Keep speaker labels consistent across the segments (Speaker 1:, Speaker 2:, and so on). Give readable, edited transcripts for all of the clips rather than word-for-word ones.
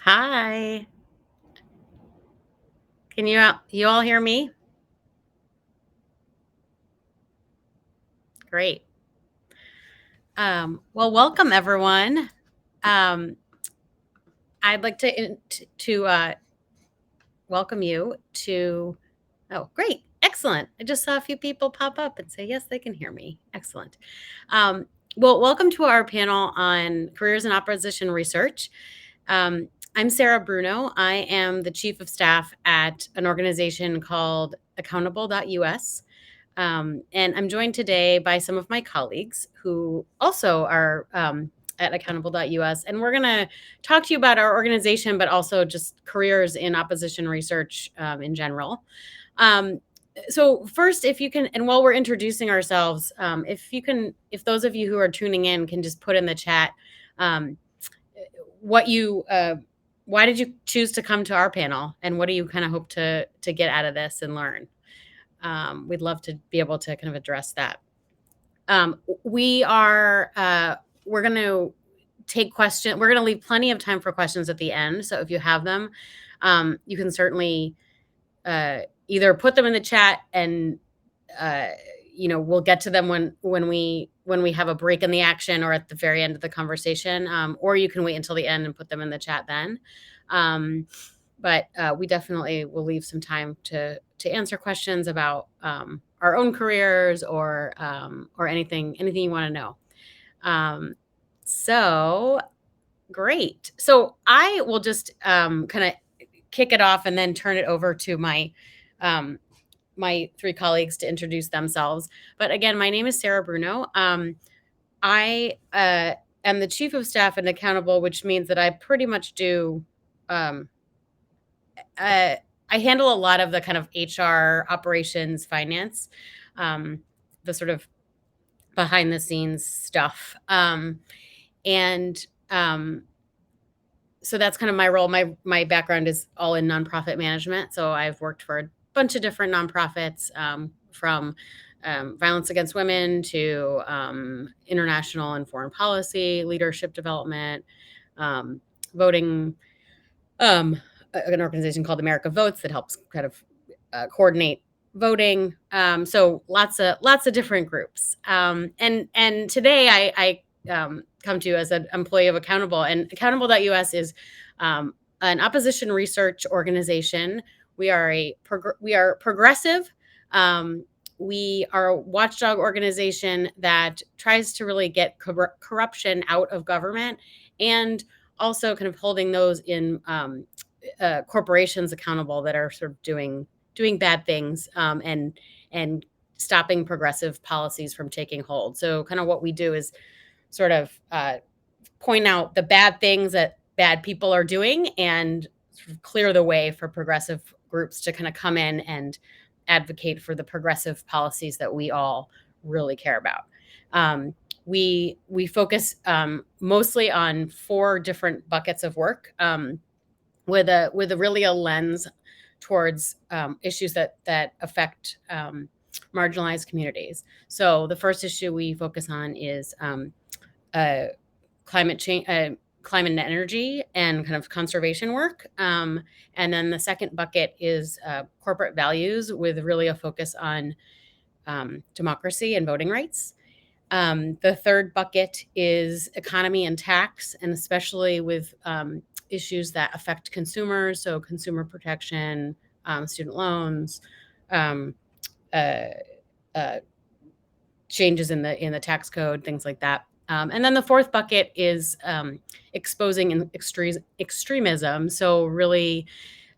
Speaker 1: Hi. Can you all hear me? Great. Well, welcome everyone. Um, I'd like to welcome you to. Oh, great, excellent. I just saw a few people pop up and say yes, they can hear me. Excellent. Um, well, welcome to our panel on careers in opposition research. I'm Sarah Bruno. I am the chief of staff at an organization called Accountable.us. And I'm joined today by some of my colleagues who also are at accountable.us. And we're going to talk to you about our organization, but also just careers in opposition research in general. So first, if you can, and while we're introducing ourselves, if those of you who are tuning in can just put in the chat um, what you, why did you choose to come to our panel, and what do you kind of hope to get out of this and learn? We'd love to be able to kind of address that. We are we're going to take questions. We're going to leave plenty of time for questions at the end. So if you have them, you can certainly either put them in the chat and uh, we'll get to them when we have a break in the action or at the very end of the conversation, or you can wait until the end and put them in the chat then. But we definitely will leave some time to answer questions about our own careers or anything you want to know. So great. So I will just kind of kick it off and then turn it over to um, my three colleagues to introduce themselves. But again, my name is Sarah Bruno. I am the chief of staff and accountable, which means that I pretty much do. Um, I handle a lot of the kind of HR operations, finance, the sort of behind the scenes stuff. And so that's kind of my role. My background is all in nonprofit management. So I've worked for a bunch of different nonprofits, from violence against women to international and foreign policy, leadership development, voting. An organization called America Votes that helps kind of coordinate voting. So lots of different groups. And today I come to you as an employee of Accountable, and Accountable.us is an opposition research organization. We are progressive. We are a watchdog organization that tries to really get corruption out of government, and also kind of holding those in corporations accountable that are sort of doing bad things, and stopping progressive policies from taking hold. So kind of what we do is sort of point out the bad things that bad people are doing and sort of clear the way for progressive groups to kind of come in and advocate for the progressive policies that we all really care about. We focus mostly on 4 different buckets of work, with a really a lens towards issues that affect marginalized communities. So the first issue we focus on is climate change, climate and energy, and kind of conservation work. And then the second bucket is corporate values, with really a focus on democracy and voting rights. The third bucket is economy and tax, and especially with issues that affect consumers, so consumer protection, student loans, um, uh, uh, changes in the tax code, things like that. And then the fourth bucket is exposing extremism. So really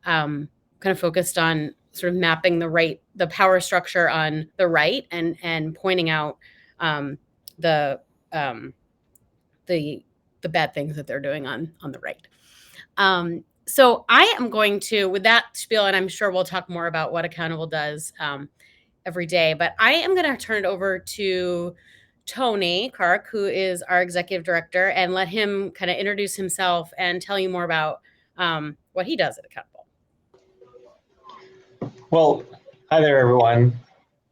Speaker 1: kind of focused on sort of mapping the power structure on the right, and pointing out the um, the bad things that they're doing on the right. So I am going to, with that spiel, and I'm sure we'll talk more about what Accountable does every day, but I am going to turn it over to Tony Kark, who is our executive director, and let him kind of introduce himself and tell you more about what he does at Accountable.
Speaker 2: Well, hi there, everyone.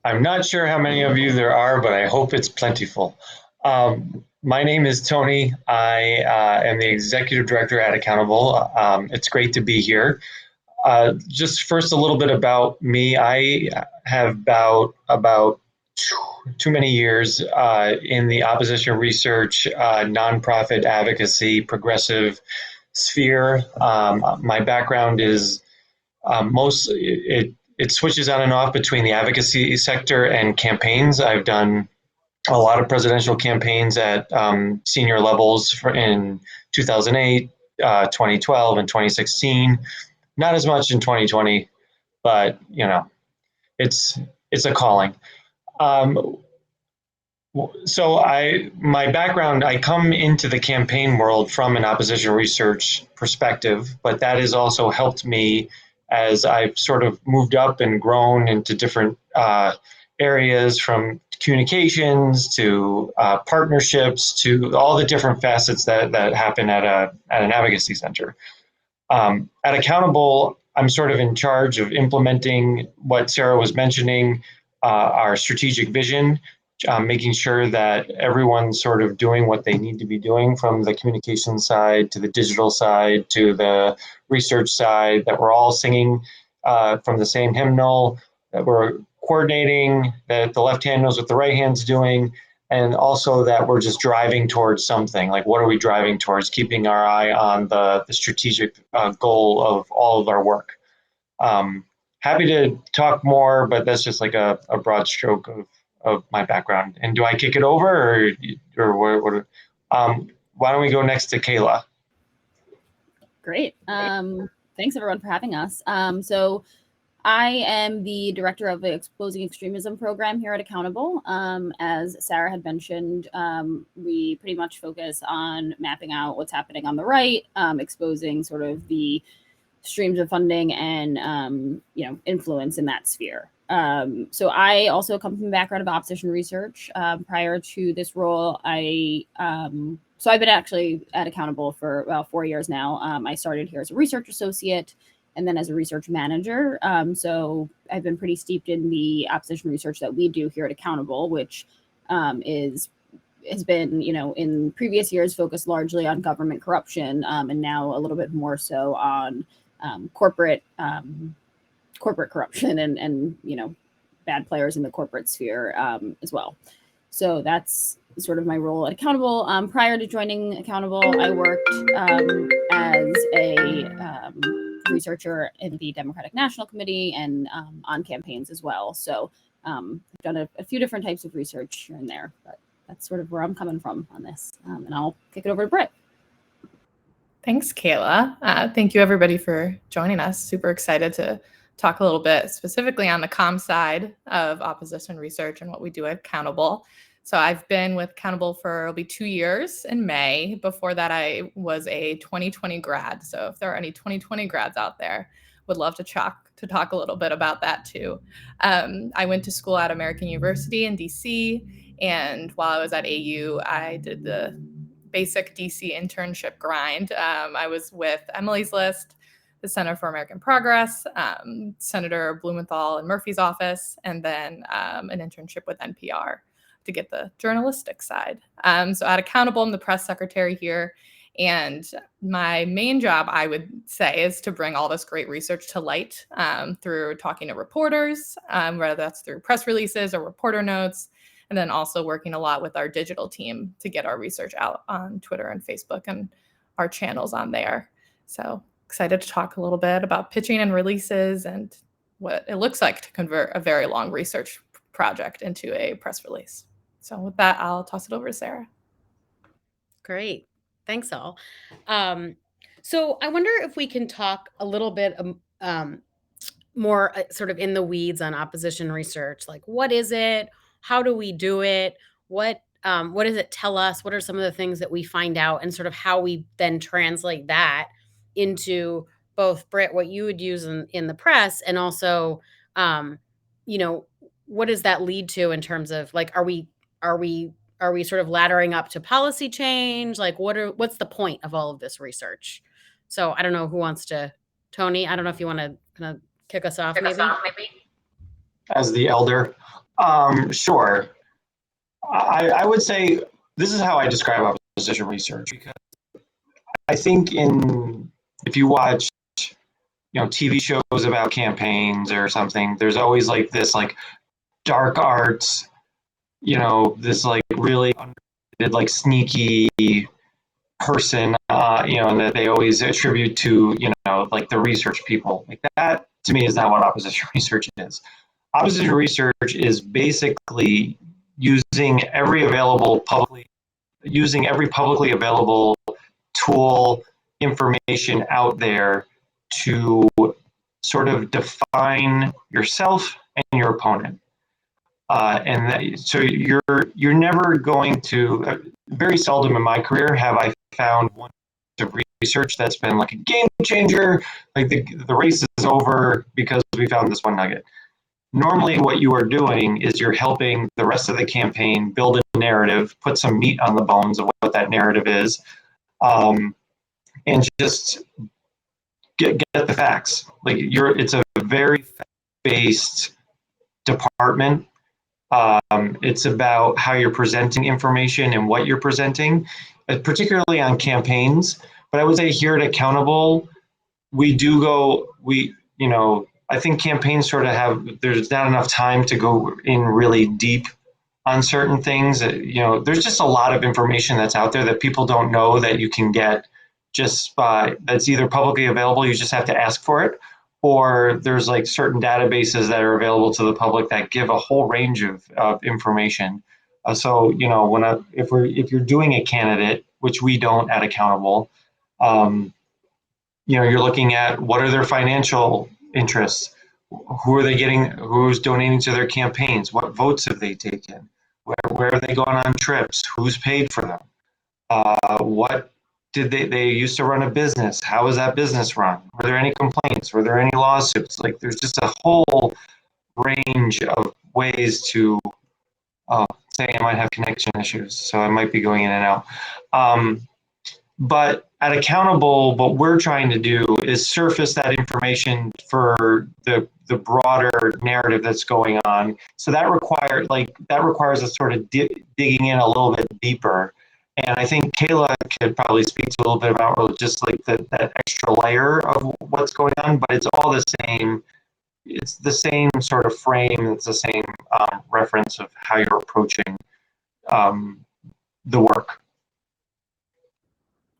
Speaker 2: I'm not sure how many of you there are, but I hope it's plentiful. My name is Tony. I am the executive director at Accountable. It's great to be here. Just first, a little bit about me. I have about too many years in the opposition research, nonprofit advocacy, progressive sphere. My background is it switches on and off between the advocacy sector and campaigns. I've done a lot of presidential campaigns at senior levels in 2008, 2012, and 2016. Not as much in 2020, but it's it's a calling. Um, so my background, I come into the campaign world from an opposition research perspective, but that has also helped me as I've sort of moved up and grown into different areas, from communications to partnerships to all the different facets that happen at an advocacy center. At Accountable, I'm sort of in charge of implementing what Sarah was mentioning, our strategic vision, making sure that everyone's sort of doing what they need to be doing, from the communication side to the digital side to the research side, that we're all singing from the same hymnal, that we're coordinating, that the left hand knows what the right hand's doing, and also that we're just driving towards something. Like, what are we driving towards? Keeping our eye on the strategic goal of all of our work. Happy to talk more, but that's just like a broad stroke of my background. And do I kick it over, or what? Why don't we go next to Kayla?
Speaker 3: Great. Thanks everyone for having us. So I am the director of the Exposing Extremism program here at Accountable. As Sarah had mentioned, we pretty much focus on mapping out what's happening on the right, exposing sort of the streams of funding and influence in that sphere. So I also come from a background of opposition research. Prior to this role, so I've been actually at Accountable for about 4 years now. I started here as a research associate and then as a research manager. So I've been pretty steeped in the opposition research that we do here at Accountable, which has been, in previous years focused largely on government corruption, and now a little bit more so on corporate corruption and bad players in the corporate sphere as well. So that's sort of my role at Accountable. Prior to joining Accountable, I worked as a researcher in the Democratic National Committee and on campaigns as well. So I've done a few different types of research here and there, but that's sort of where I'm coming from on this. And I'll kick it over to Britt.
Speaker 4: Thanks, Kayla. Thank you, everybody, for joining us. Super excited to talk a little bit specifically on the comm side of opposition research and what we do at Accountable. So I've been with Accountable for, it'll be 2 years in May. Before that, I was a 2020 grad. So if there are any 2020 grads out there, would love to talk a little bit about that too. I went to school at American University in DC. And while I was at AU, I did the basic DC internship grind. I was with Emily's List, the Center for American Progress, Senator Blumenthal and Murphy's office, and then an internship with NPR to get the journalistic side. So at Accountable, I'm the press secretary here. And my main job, I would say, is to bring all this great research to light through talking to reporters, whether that's through press releases or reporter notes, and then also working a lot with our digital team to get our research out on Twitter and Facebook and our channels on there. So excited to talk a little bit about pitching and releases and what it looks like to convert a very long research project into a press release. So with that, I'll toss it over to Sarah.
Speaker 1: Great. Thanks, all. So I wonder if we can talk a little bit more sort of in the weeds on opposition research. Like, what is it? How do we do it? What does it tell us? What are some of the things that we find out, and sort of how we then translate that into both, Britt, what you would use in the press, and also, what does that lead to in terms of, like, are we sort of laddering up to policy change? Like, what's the point of all of this research? So I don't know who wants to. Tony, I don't know if you want to kind of kick us off, maybe.
Speaker 2: As the elder, sure. I would say this is how I describe opposition research, because I think if you watch, TV shows about campaigns or something, there's always like this like dark arts, this like really like sneaky person, and that they always attribute to, like the research people. Like that to me is not what opposition research is. Opposition research is basically using every publicly available tool, information out there to sort of define yourself and your opponent. So you're never going to. Very seldom in my career have I found one piece of research that's been like a game changer. Like the race is over because we found this one nugget. Normally, what you are doing is you're helping the rest of the campaign build a narrative, put some meat on the bones of what that narrative is, and just get the facts. Like it's a very fact-based department. It's about how you're presenting information and what you're presenting, particularly on campaigns. But I would say here at Accountable, I think campaigns sort of there's not enough time to go in really deep on certain things. There's just a lot of information that's out there that people don't know that you can get just that's either publicly available, you just have to ask for it, or there's like certain databases that are available to the public that give a whole range of information. If you're doing a candidate, which we don't at Accountable, you're looking at what are their financial interests, who are they getting, who's donating to their campaigns, what votes have they taken, where are they going on trips, who's paid for them, what did they used to run a business, how was that business run, were there any complaints, were there any lawsuits? Like there's just a whole range of ways to say I might have connection issues, so I might be going in and out. But at Accountable, what we're trying to do is surface that information for the broader narrative that's going on. So that requires us sort of digging in a little bit deeper. And I think Kayla could probably speak to a little bit about just like that extra layer of what's going on, but it's all the same. It's the same sort of frame. It's the same reference of how you're approaching the work.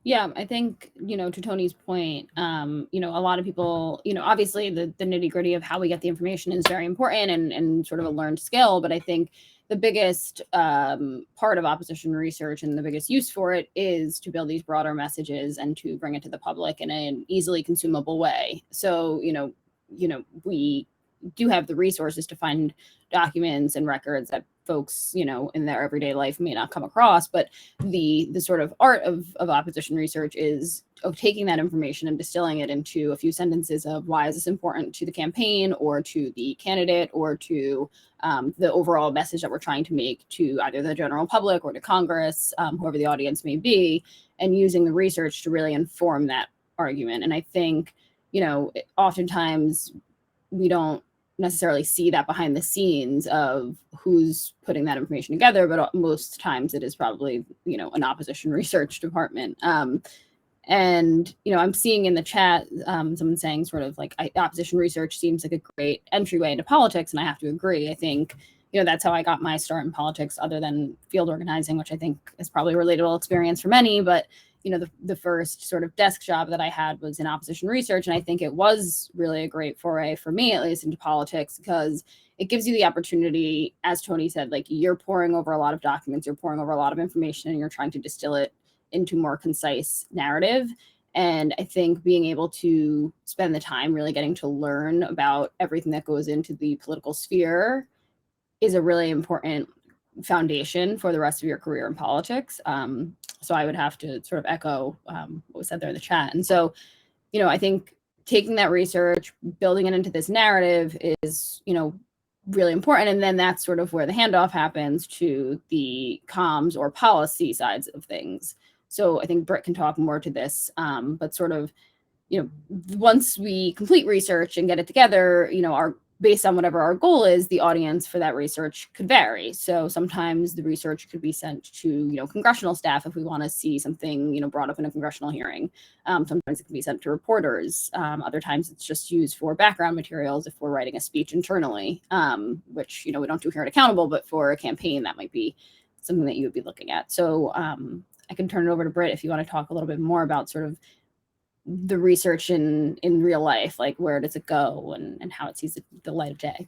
Speaker 3: Yeah, I think, to Tony's point, a lot of people, obviously the nitty gritty of how we get the information is very important and sort of a learned skill. But I think the biggest part of opposition research and the biggest use for it is to build these broader messages and to bring it to the public in an easily consumable way. So, we do have the resources to find documents and records that folks, in their everyday life may not come across. But the sort of art of opposition research is taking that information and distilling it into a few sentences of why is this important to the campaign or to the candidate or to the overall message that we're trying to make to either the general public or to Congress, whoever the audience may be, and using the research to really inform that argument. And I think, oftentimes we don't necessarily see that behind the scenes of who's putting that information together, but most times it is probably, an opposition research department. And, I'm seeing in the chat, someone saying sort of like opposition research seems like a great entryway into politics. And I have to agree. I think, that's how I got my start in politics, other than field organizing, which I think is probably a relatable experience for many. But, the first sort of desk job that I had was in opposition research. And I think it was really a great foray for me, at least, into politics, because it gives you the opportunity, as Tony said, like you're poring over a lot of documents, you're poring over a lot of information, and you're trying to distill it into more concise narrative. And I think being able to spend the time really getting to learn about everything that goes into the political sphere is a really important foundation for the rest of your career in politics. So I would have to sort of echo what was said there in the chat. And so, I think taking that research, building it into this narrative is, really important. And then that's sort of where the handoff happens to the comms or policy sides of things. So I think Britt can talk more to this, but sort of, once we complete research and get it together, based on whatever our goal is, the audience for that research could vary. So sometimes the research could be sent to, congressional staff if we want to see something, brought up in a congressional hearing. Sometimes it can be sent to reporters. Other times it's just used for background materials if we're writing a speech internally, which, we don't do here at Accountable, but for a campaign, that might be something that you would be looking at. So I can turn it over to Britt if you want to talk a little bit more about sort of the research in real life, like where does it go and how it sees the light of day.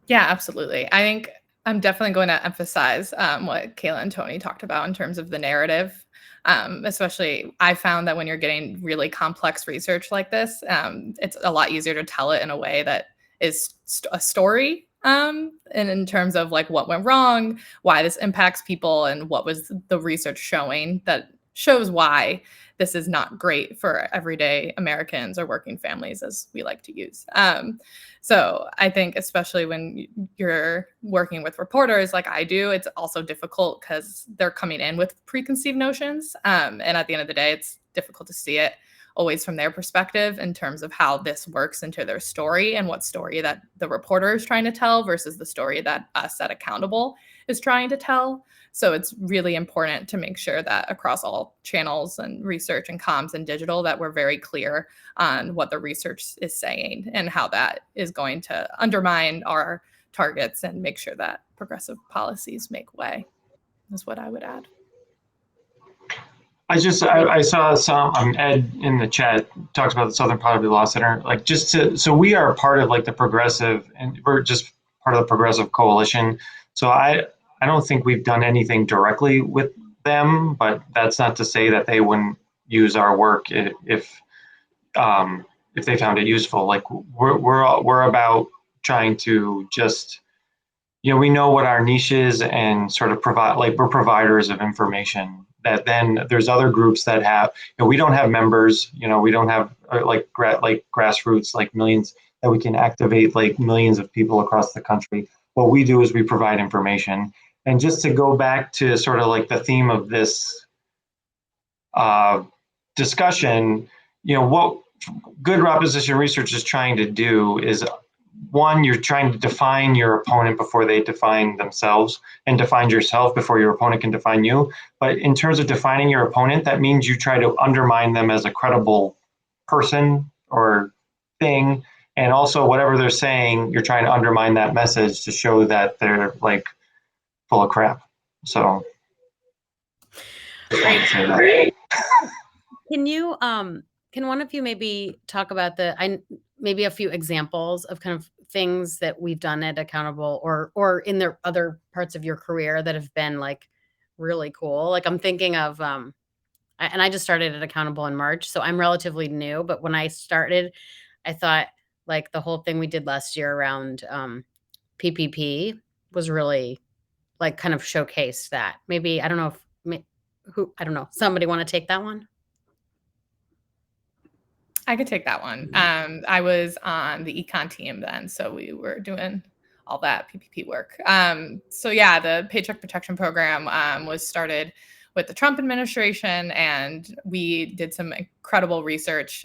Speaker 4: Yeah, absolutely. I think I'm definitely going to emphasize what Kayla and Tony talked about in terms of the narrative. Especially, I found that when you're getting really complex research like this, it's a lot easier to tell it in a way that is a story. And in terms of like what went wrong, why this impacts people, and what was the research showing that shows why this is not great for everyday Americans or working families, as we like to use. So I think especially when you're working with reporters like I do, it's also difficult because they're coming in with preconceived notions. And at the end of the day, it's difficult to see it always from their perspective in terms of how this works into their story and what story that the reporter is trying to tell versus the story that us at Accountable is trying to tell. So it's really important to make sure that across all channels and research and comms and digital that we're very clear on what the research is saying and how that is going to undermine our targets and make sure that progressive policies make way, is what I would add.
Speaker 2: I saw some Ed in the chat talks about the Southern Poverty Law Center. Like so we are part of like the progressive, and we're just part of the Progressive Coalition. So I don't think we've done anything directly with them, but that's not to say that they wouldn't use our work if they found it useful. Like we're about trying to just, we know what our niche is and sort of provide, like we're providers of information that then there's other groups that have, we don't have members, we don't have like grassroots, like millions that we can activate like millions of people across the country. What we do is we provide information. And just to go back to sort of like the theme of this discussion, what good opposition research is trying to do is, one, you're trying to define your opponent before they define themselves, and define yourself before your opponent can define you. But in terms of defining your opponent, that means you try to undermine them as a credible person or thing. And also whatever they're saying, you're trying to undermine that message to show that they're like full of crap. So
Speaker 1: great. Can one of you maybe talk about maybe a few examples of kind of things that we've done at Accountable or in the other parts of your career that have been like really cool? Like I'm thinking of, and I just started at Accountable in March, so I'm relatively new, but when I started, I thought like the whole thing we did last year around PPP was really like kind of showcased that. Maybe, I don't know I don't know, somebody want to take that one?
Speaker 4: I could take that one. I was on the econ team then, so we were doing all that PPP work. So yeah, the Paycheck Protection Program was started with the Trump administration, and we did some incredible research,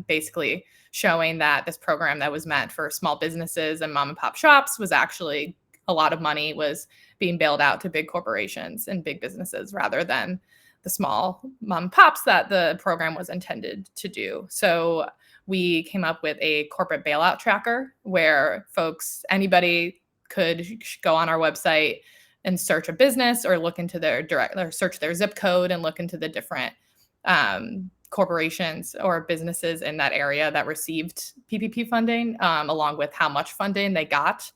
Speaker 4: basically showing that this program that was meant for small businesses and mom and pop shops was actually a lot of money was being bailed out to big corporations and big businesses rather than the small mom and pops that the program was intended to do. So we came up with a corporate bailout tracker where anybody could go on our website and search a business or look into or search their zip code and look into the different corporations or businesses in that area that received PPP funding, along with how much funding they got.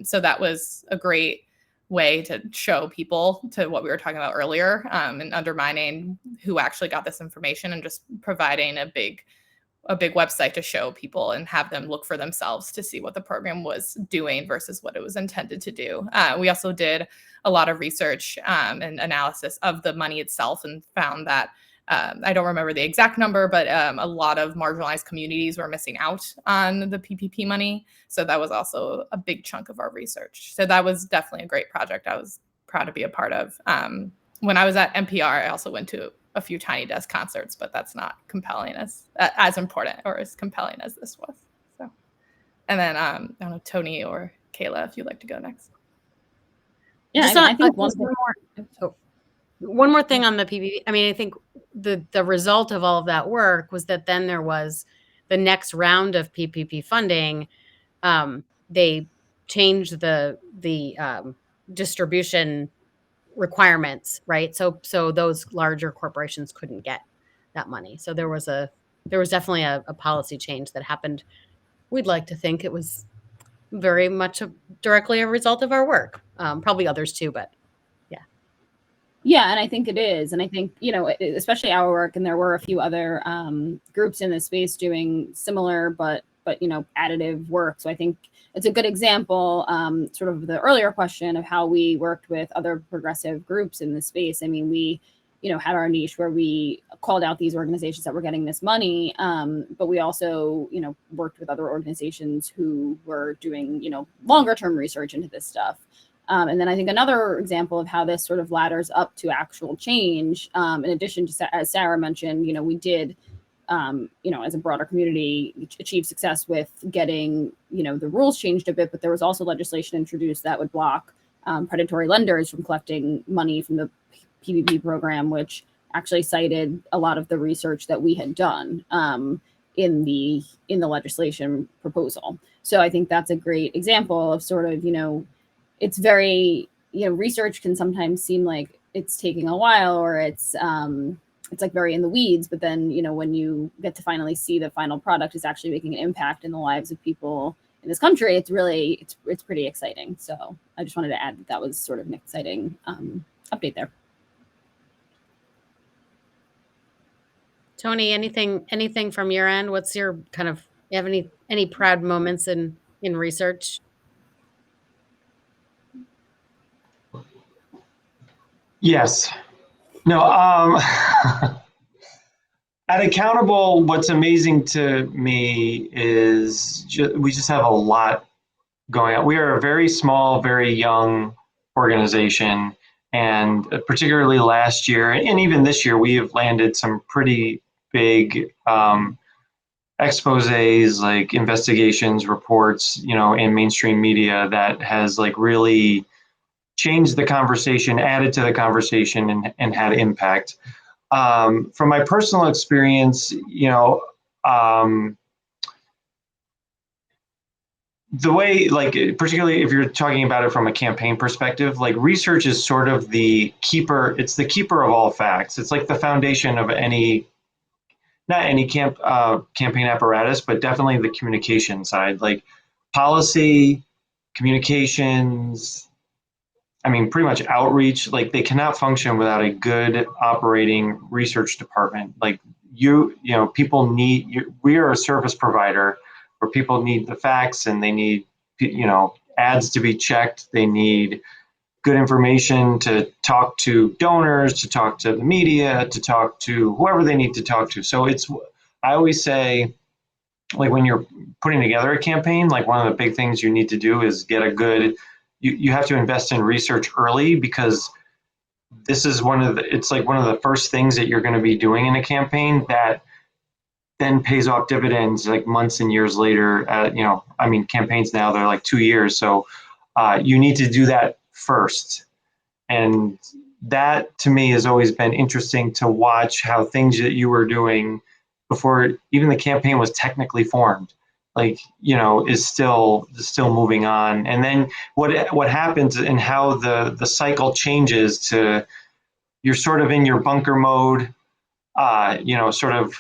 Speaker 4: So that was a great way to show people to what we were talking about earlier, and undermining who actually got this information and just providing a big website to show people and have them look for themselves to see what the program was doing versus what it was intended to do. We also did a lot of research and analysis of the money itself and found that I don't remember the exact number, but a lot of marginalized communities were missing out on the PPP money. So that was also a big chunk of our research. So that was definitely a great project I was proud to be a part of. When I was at NPR, I also went to a few Tiny Desk concerts, but that's not compelling as important or as compelling as this was. So And then I don't know, Tony or Kayla, if you'd like to go next.
Speaker 3: Yeah,
Speaker 1: Just
Speaker 3: I think
Speaker 1: one more thing on the PPP. I mean, I think the result of all of that work was that then there was the next round of PPP funding. They changed the distribution requirements, right? So those larger corporations couldn't get that money. So there was definitely a policy change that happened. We'd like to think it was very much directly a result of our work. Probably others too, but yeah.
Speaker 3: Yeah, and I think it is. And I think, especially our work, and there were a few other groups in this space doing similar but additive work. So I think it's a good example, sort of the earlier question of how we worked with other progressive groups in this space. I mean, we had our niche where we called out these organizations that were getting this money, but we also worked with other organizations who were doing longer term research into this stuff. And then I think another example of how this sort of ladders up to actual change, in addition to, as Sarah mentioned, we did, as a broader community, achieve success with getting, the rules changed a bit, but there was also legislation introduced that would block predatory lenders from collecting money from the PPP program, which actually cited a lot of the research that we had done in the legislation proposal. So I think that's a great example of sort of, it's very, research can sometimes seem like it's taking a while, or it's like very in the weeds, but then, when you get to finally see the final product is actually making an impact in the lives of people in this country, it's really, it's pretty exciting. So I just wanted to add that was sort of an exciting update there.
Speaker 1: Tony, anything from your end? What's your kind of, you have any proud moments in research?
Speaker 2: Yes. No. At Accountable, what's amazing to me is we just have a lot going on. We are a very small, very young organization, and particularly last year and even this year, we have landed some pretty big exposés, like investigations, reports, in mainstream media that has like really changed the conversation, added to the conversation, and had impact. From my personal experience, the way, like, particularly if you're talking about it from a campaign perspective, like research is sort of the keeper, it's the keeper of all facts. It's like the foundation of not any campaign apparatus, but definitely the communication side, like policy, communications, I mean, pretty much outreach, like they cannot function without a good operating research department. Like people need, we are a service provider where people need the facts, and they need, ads to be checked. They need good information to talk to donors, to talk to the media, to talk to whoever they need to talk to. So I always say, like when you're putting together a campaign, like one of the big things you need to do is get a good, you have to invest in research early, because this is it's like one of the first things that you're going to be doing in a campaign that then pays off dividends like months and years later. I mean, campaigns now, they're like 2 years. So you need to do that first. And that to me has always been interesting to watch, how things that you were doing before even the campaign was technically formed, like, is still moving on. And then what happens and how the cycle changes to, you're sort of in your bunker mode, sort of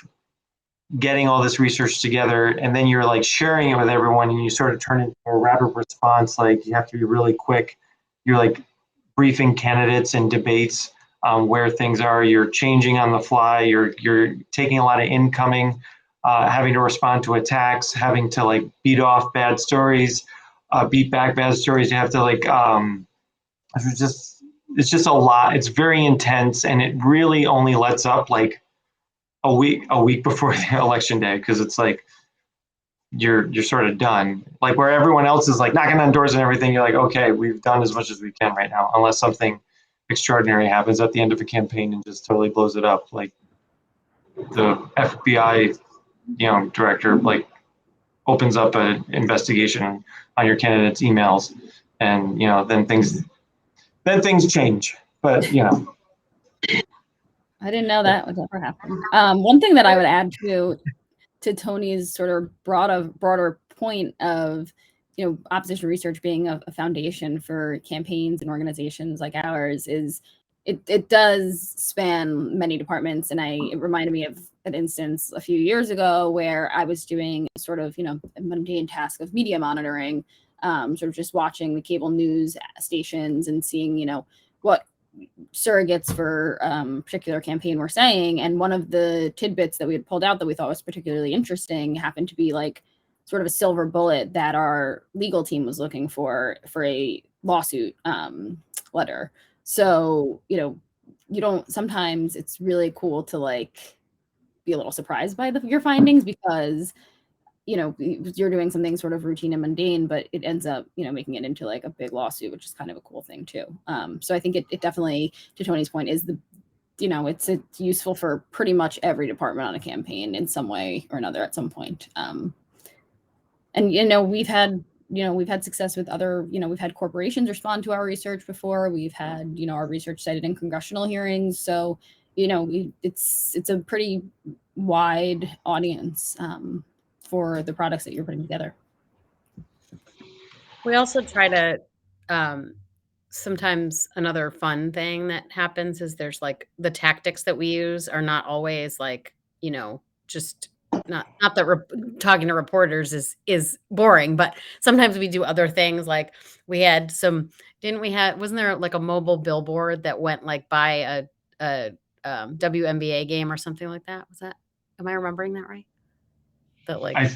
Speaker 2: getting all this research together, and then you're like sharing it with everyone, and you sort of turn into a rapid response. Like you have to be really quick. You're like briefing candidates in debates where things are. You're changing on the fly. You're taking a lot of incoming, having to respond to attacks, having to like beat off bad stories, beat back bad stories. You have to like it's just a lot. It's very intense, and it really only lets up like a week before the election day, because it's like you're sort of done. Like where everyone else is like knocking on doors and everything, you're like, okay, we've done as much as we can right now, unless something extraordinary happens at the end of a campaign and just totally blows it up. Like the FBI, director like opens up an investigation on your candidate's emails, and then things change. But
Speaker 3: I didn't know that would ever happen. One thing that I would add to Tony's sort of broader point of, opposition research being a foundation for campaigns and organizations like ours is it does span many departments. And it reminded me of an instance a few years ago where I was doing sort of, a mundane task of media monitoring, sort of just watching the cable news stations and seeing, what surrogates for particular campaign were saying. And one of the tidbits that we had pulled out that we thought was particularly interesting happened to be like sort of a silver bullet that our legal team was looking for a lawsuit letter. So, you don't, sometimes it's really cool to like be a little surprised by your findings because you're doing something sort of routine and mundane, but it ends up, making it into like a big lawsuit, which is kind of a cool thing too. So I think it definitely, to Tony's point, is it's useful for pretty much every department on a campaign in some way or another at some point. And we've had success with other, we've had corporations respond to our research before. We've had, our research cited in congressional hearings. So, it's a pretty wide audience for the products that you're putting together.
Speaker 1: We also try to, sometimes another fun thing that happens is there's like the tactics that we use are not always like, just not that talking to reporters is boring, but sometimes we do other things. Like we had wasn't there like a mobile billboard that went like by a WNBA game or something like that? Am I remembering that right? That like,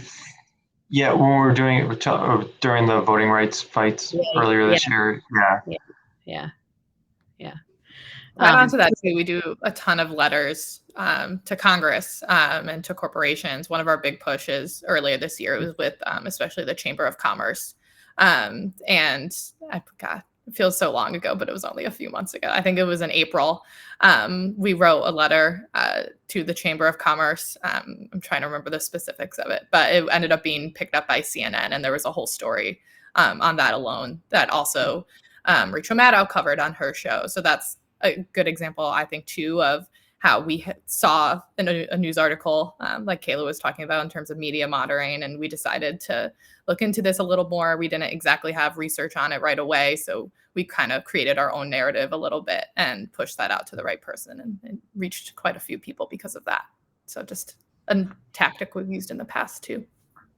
Speaker 2: yeah, when we were doing it during the voting rights fights earlier this year.
Speaker 1: Yeah.
Speaker 4: Add on to that too, we do a ton of letters to Congress and to corporations. One of our big pushes earlier this year was with especially the Chamber of Commerce. And I forgot, it feels so long ago, but it was only a few months ago. I think it was in April. We wrote a letter to the Chamber of Commerce. I'm trying to remember the specifics of it, but it ended up being picked up by CNN, and there was a whole story on that alone that also Rachel Maddow covered on her show. So that's a good example, I think, too, of how we saw in a news article, like Kayla was talking about, in terms of media monitoring, and we decided to look into this a little more. We didn't exactly have research on it right away, so we kind of created our own narrative a little bit and pushed that out to the right person and reached quite a few people because of that. So just a tactic we've used in the past, too.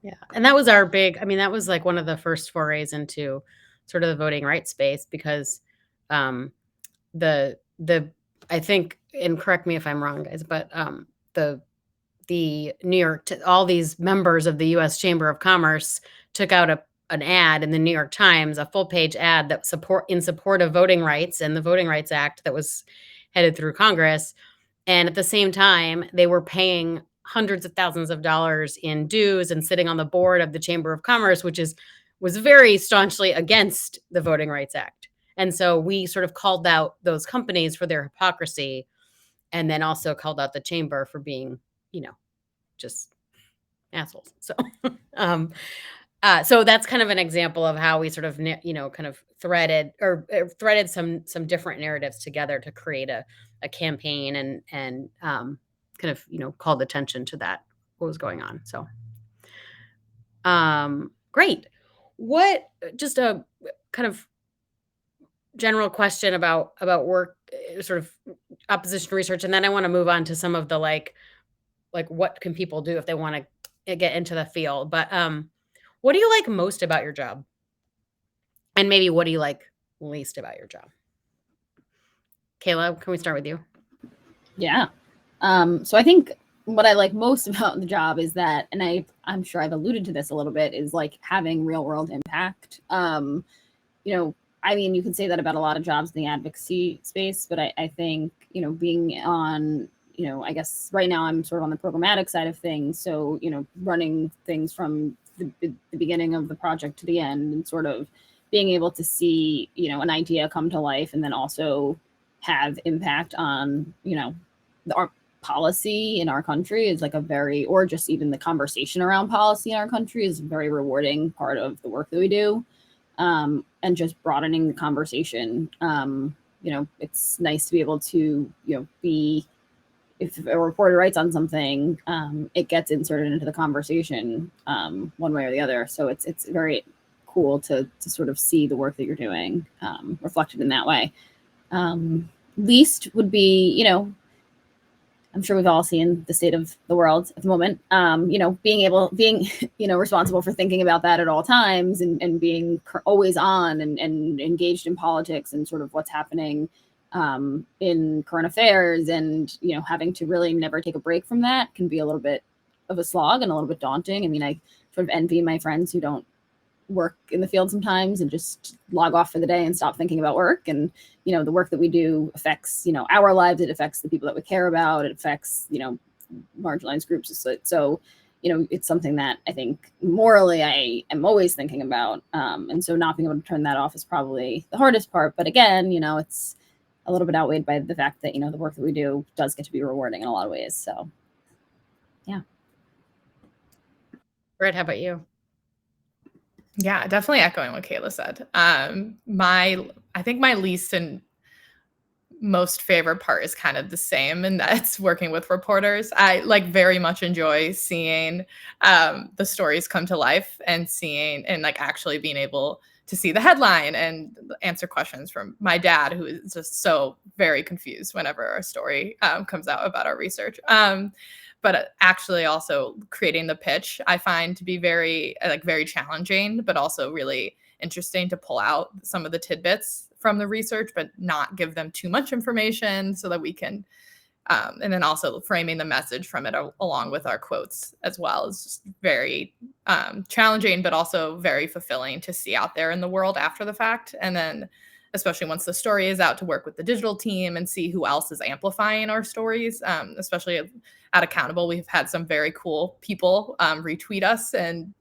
Speaker 1: Yeah, and that was that was like one of the first forays into sort of the voting rights space because I think, and correct me if I'm wrong, guys, but the New York, all these members of the U.S. Chamber of Commerce took out an ad in the New York Times, a full page ad that in support of voting rights and the Voting Rights Act that was headed through Congress. And at the same time, they were paying hundreds of thousands of dollars in dues and sitting on the board of the Chamber of Commerce, which was very staunchly against the Voting Rights Act. And so we sort of called out those companies for their hypocrisy, and then also called out the chamber for being, just assholes. So, so that's kind of an example of how we sort of, kind of threaded some different narratives together to create a campaign and kind of, called attention to that, what was going on. So, great. What, just a kind of general question about work, sort of opposition research, and then I want to move on to some of the like what can people do if they want to get into the field. But what do you like most about your job, and maybe what do you like least about your job? Kayla, can we start with you?
Speaker 3: Yeah. So I think what I like most about the job is that, and I'm sure I've alluded to this a little bit, is like having real world impact. I mean, you can say that about a lot of jobs in the advocacy space, but I think, being on, I guess right now I'm sort of on the programmatic side of things. So, running things from the beginning of the project to the end and sort of being able to see, an idea come to life and then also have impact on, our policy in our country is like or just even the conversation around policy in our country is a very rewarding part of the work that we do. And just broadening the conversation. It's nice to be able to, if a reporter writes on something, it gets inserted into the conversation one way or the other. So it's very cool to sort of see the work that you're doing reflected in that way. Least would be, I'm sure we've all seen the state of the world at the moment. Being responsible for thinking about that at all times and being always on and engaged in politics and sort of what's happening in current affairs, and having to really never take a break from that can be a little bit of a slog and a little bit daunting. I mean, I sort of envy my friends who don't work in the field sometimes and just log off for the day and stop thinking about work. And the work that we do affects our lives. It affects the people that we care about. It affects marginalized groups. So it's something that I think morally I am always thinking about. And so not being able to turn that off is probably the hardest part. But again, it's a little bit outweighed by the fact that the work that we do does get to be rewarding in a lot of ways. So yeah.
Speaker 1: Britt, how about you?
Speaker 4: Yeah, definitely echoing what Kayla said. I think my least and most favorite part is kind of the same, and that's working with reporters. I very much enjoy seeing the stories come to life and seeing and actually being able to see the headline and answer questions from my dad, who is just so very confused whenever our story comes out about our research. But actually also creating the pitch, I find to be very challenging, but also really interesting to pull out some of the tidbits from the research, but not give them too much information so that we can, and then also framing the message from it along with our quotes as well is just very challenging, but also very fulfilling to see out there in the world after the fact. And then especially once the story is out, to work with the digital team and see who else is amplifying our stories, especially at Accountable. We've had some very cool people retweet us and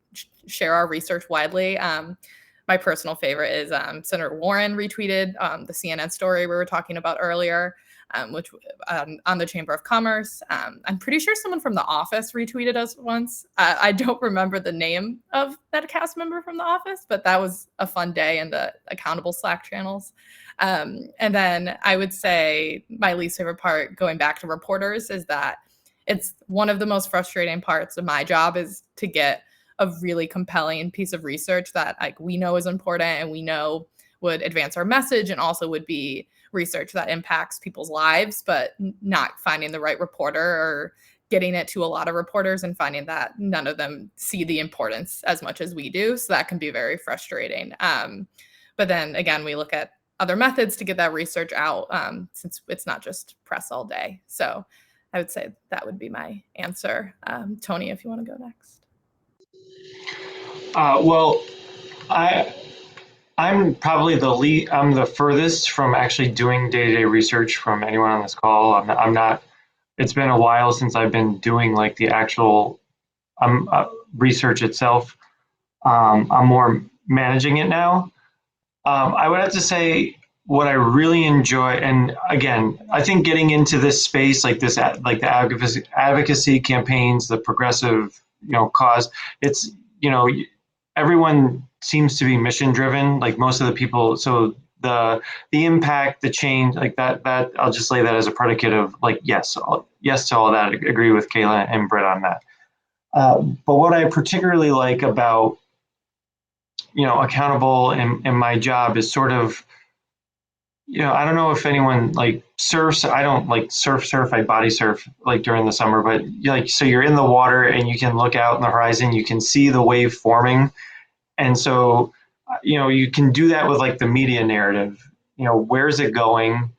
Speaker 4: share our research widely. My personal favorite is Senator Warren retweeted the CNN story we were talking about earlier, which on the Chamber of Commerce. I'm pretty sure someone from The Office retweeted us once. I don't remember the name of that cast member from The Office, but that was a fun day in the Accountable Slack channels. And then I would say my least favorite part, going back to reporters, is that it's one of the most frustrating parts of my job is to get a really compelling piece of research that we know is important and we know would advance our message and also would be research that impacts people's lives, but not finding the right reporter or getting it to a lot of reporters and finding that none of them see the importance as much as we do. So that can be very frustrating. But then again, we look at other methods to get that research out since it's not just press all day. So I would say that would be my answer. Tony, if you want to go next.
Speaker 2: Well, I'm probably I'm the furthest from actually doing day-to-day research from anyone on this call. I'm not. It's been a while since I've been doing the actual research itself. I'm more managing it now. I would have to say what I really enjoy, and again, I think getting into this space the advocacy campaigns, the progressive cause, it's everyone seems to be mission driven, most of the people. So the impact, the change, that I'll just lay that as a predicate of yes to all that. I agree with Kayla and Britt on that. But what I particularly like about Accountable and my job is sort of, I don't know if anyone surfs. I don't surf. I body surf during the summer, but so you're in the water and you can look out in the horizon, you can see the wave forming. And so, you can do that with the media narrative. Where's it going?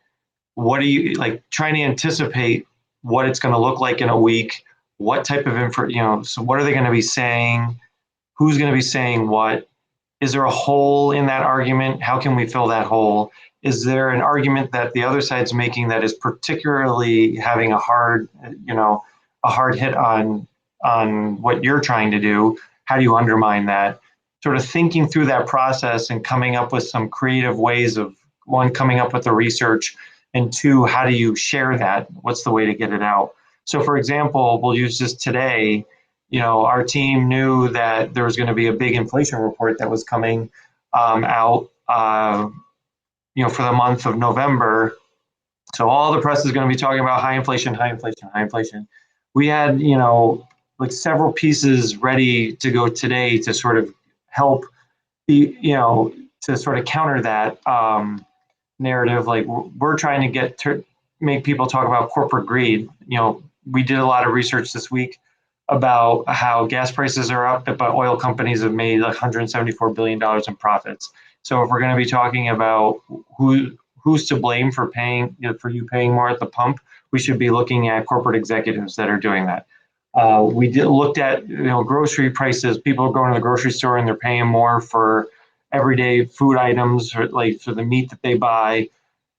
Speaker 2: What are you trying to anticipate what it's going to look like in a week? What type of info, so what are they going to be saying? Who's going to be saying what? Is there a hole in that argument? How can we fill that hole? Is there an argument that the other side's making that is particularly having a hard hit on what you're trying to do? How do you undermine that? Sort of thinking through that process and coming up with some creative ways of, one, coming up with the research, and two, how do you share that? What's the way to get it out? So for example, we'll use this today. Our team knew that there was going to be a big inflation report that was coming out, for the month of November. So all the press is going to be talking about high inflation, high inflation, high inflation. We had, like several pieces ready to go today to sort of help to sort of counter that narrative. Like we're trying to make people talk about corporate greed. We did a lot of research this week about how gas prices are up, but oil companies have made like $174 billion in profits. So if we're going to be talking about who's to blame for you paying more at the pump, we should be looking at corporate executives that are doing that. We looked at grocery prices. People are going to the grocery store and they're paying more for everyday food items, or like for the meat that they buy.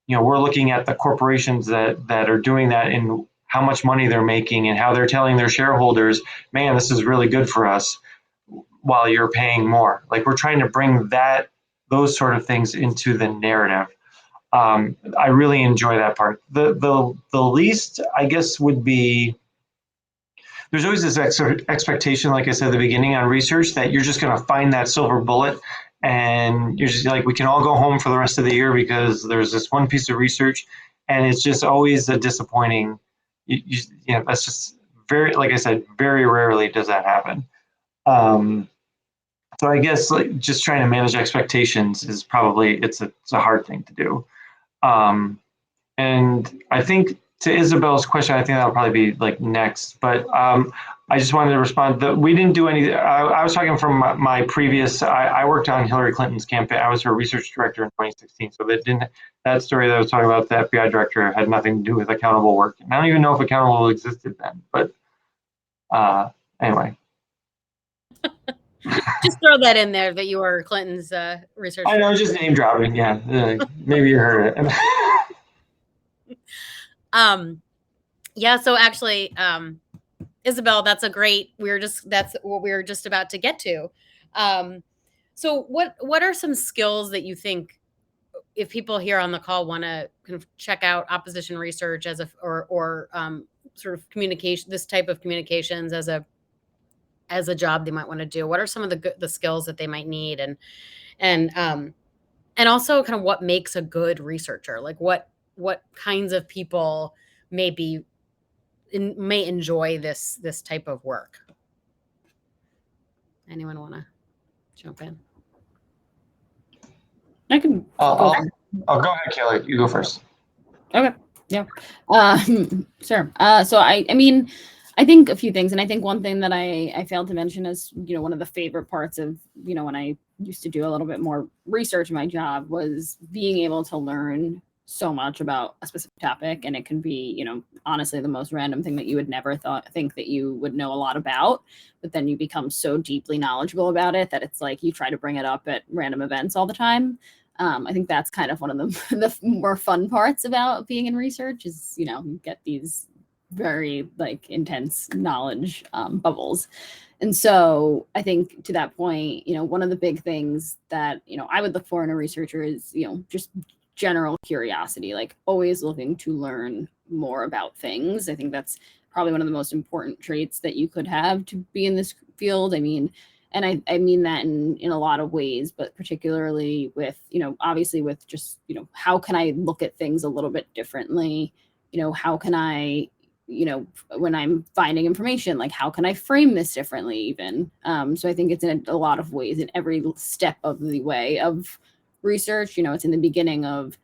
Speaker 2: We're looking at the corporations that are doing that and how much money they're making and how they're telling their shareholders, man, this is really good for us, while you're paying more. Like we're trying to bring those sort of things into the narrative. I really enjoy that part. The least, I guess, would be, there's always this expectation, like I said at the beginning, on research, that you're just going to find that silver bullet and you're just like, we can all go home for the rest of the year because there's this one piece of research, and it's just always a disappointing. That's just very, like I said, very rarely does that happen. So I guess like just trying to manage expectations is probably it's a hard thing to do. And I think to Isabel's question, I think that'll probably be like next. But I just wanted to respond that we didn't do any. I was talking from my previous. I worked on Hillary Clinton's campaign. I was her research director in 2016. So that story that I was talking about, the FBI director, had nothing to do with accountable work. And I don't even know if accountable existed then. But anyway.
Speaker 1: Just throw that in there that you were Clinton's research.
Speaker 2: I know, just name dropping. Yeah, maybe you heard it.
Speaker 1: Yeah. So actually, Isabel, that's what we were just about to get to. So what are some skills that you think, if people here on the call want to kind of check out opposition research as or sort of communication, this type of communications as a job they might want to do? What are some of the skills that they might need, and also kind of what makes a good researcher? Like what kinds of people may enjoy this type of work? Anyone want to jump in?
Speaker 3: I can.
Speaker 2: Go ahead, Kayla. You go first.
Speaker 3: Okay. Yeah. Sure. So I mean, I think a few things, and I think one thing that I failed to mention is, one of the favorite parts of, when I used to do a little bit more research in my job was being able to learn so much about a specific topic. And it can be, honestly, the most random thing that you would never think that you would know a lot about, but then you become so deeply knowledgeable about it that it's like you try to bring it up at random events all the time. I think that's kind of one of the more fun parts about being in research is, you get these very like intense knowledge bubbles. And so I think to that point, one of the big things that, I would look for in a researcher is, just general curiosity, like always looking to learn more about things. I think that's probably one of the most important traits that you could have to be in this field. I mean, and I mean that in a lot of ways, but particularly with, obviously with just, how can I look at things a little bit differently? How can I, when I'm finding information, like how can I frame this differently even? So I think it's in a lot of ways in every step of the way of research. It's in the beginning of,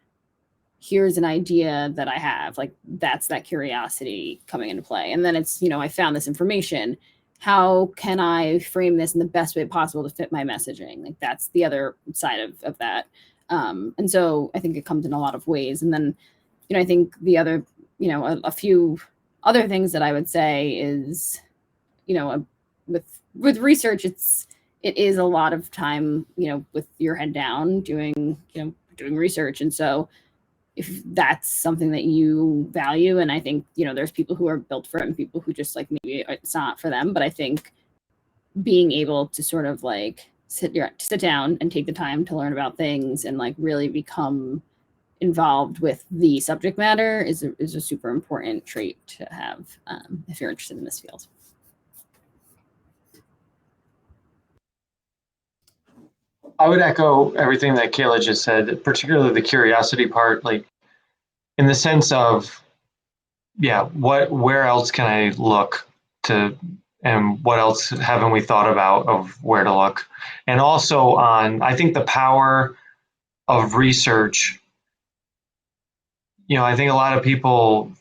Speaker 3: here's an idea that I have, like that's that curiosity coming into play. And then it's, I found this information. How can I frame this in the best way possible to fit my messaging? Like that's the other side of that. And so I think it comes in a lot of ways. And then, I think the other, a few other things that I would say is, with research, it is a lot of time, with your head down doing research. And so if that's something that you value, and I think, there's people who are built for it and people who just like, maybe it's not for them, but I think being able to sort of like sit down and take the time to learn about things and like really become involved with the subject matter is a super important trait to have if you're interested in this field.
Speaker 2: I would echo everything that Kayla just said, particularly the curiosity part, like in the sense of, yeah, where else can I look to, and what else haven't we thought about of where to look? And also on, I think the power of research, I think a lot of people,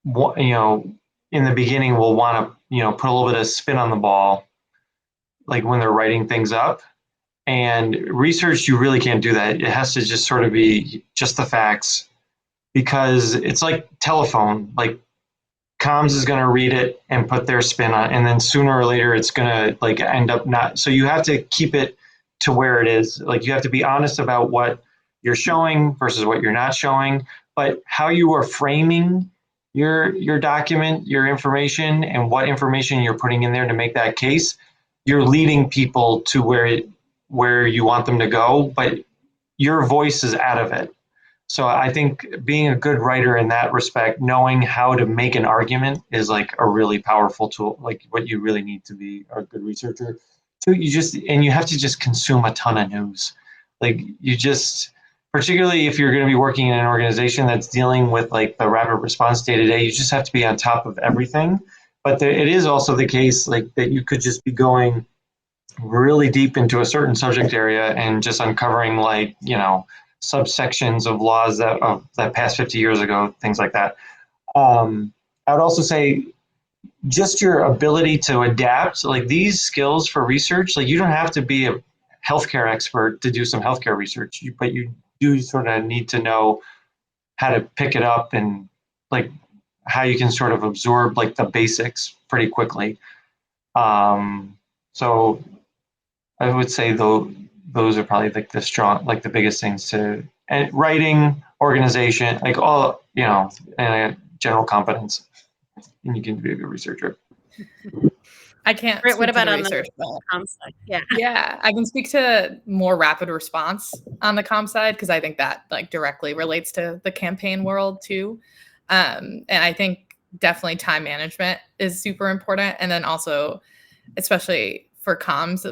Speaker 2: in the beginning will want to, put a little bit of spin on the ball, like when they're writing things up. And research, you really can't do that. It has to just sort of be just the facts, because it's like telephone. Like comms is going to read it and put their spin on it, and then sooner or later it's going to like end up not. So you have to keep it to where it is. Like you have to be honest about what you're showing versus what you're not showing, but how you are framing your document, your information, and what information you're putting in there to make that case, you're leading people to where you want them to go, but your voice is out of it. So I think being a good writer in that respect, knowing how to make an argument is like a really powerful tool, like what you really need to be a good researcher. So you have to just consume a ton of news. Like particularly if you're going to be working in an organization that's dealing with like the rapid response day to day, you just have to be on top of everything. But it is also the case like that you could just be going really deep into a certain subject area and just uncovering like, subsections of laws that passed 50 years ago, things like that. I would also say just your ability to adapt, like these skills for research, like you don't have to be a healthcare expert to do some healthcare research, but you do sort of need to know how to pick it up and like how you can sort of absorb like the basics pretty quickly. So I would say those are probably like the biggest things and writing, organization, like all, and general competence, and you can be a good researcher.
Speaker 4: I can't
Speaker 1: Right,
Speaker 4: speak
Speaker 1: what
Speaker 4: to
Speaker 1: about
Speaker 4: the
Speaker 1: on
Speaker 4: research.
Speaker 1: the comm side? Yeah.
Speaker 4: Yeah, I can speak to more rapid response on the comm side because I think that like directly relates to the campaign world too. And I think definitely time management is super important. And then also, especially for comms,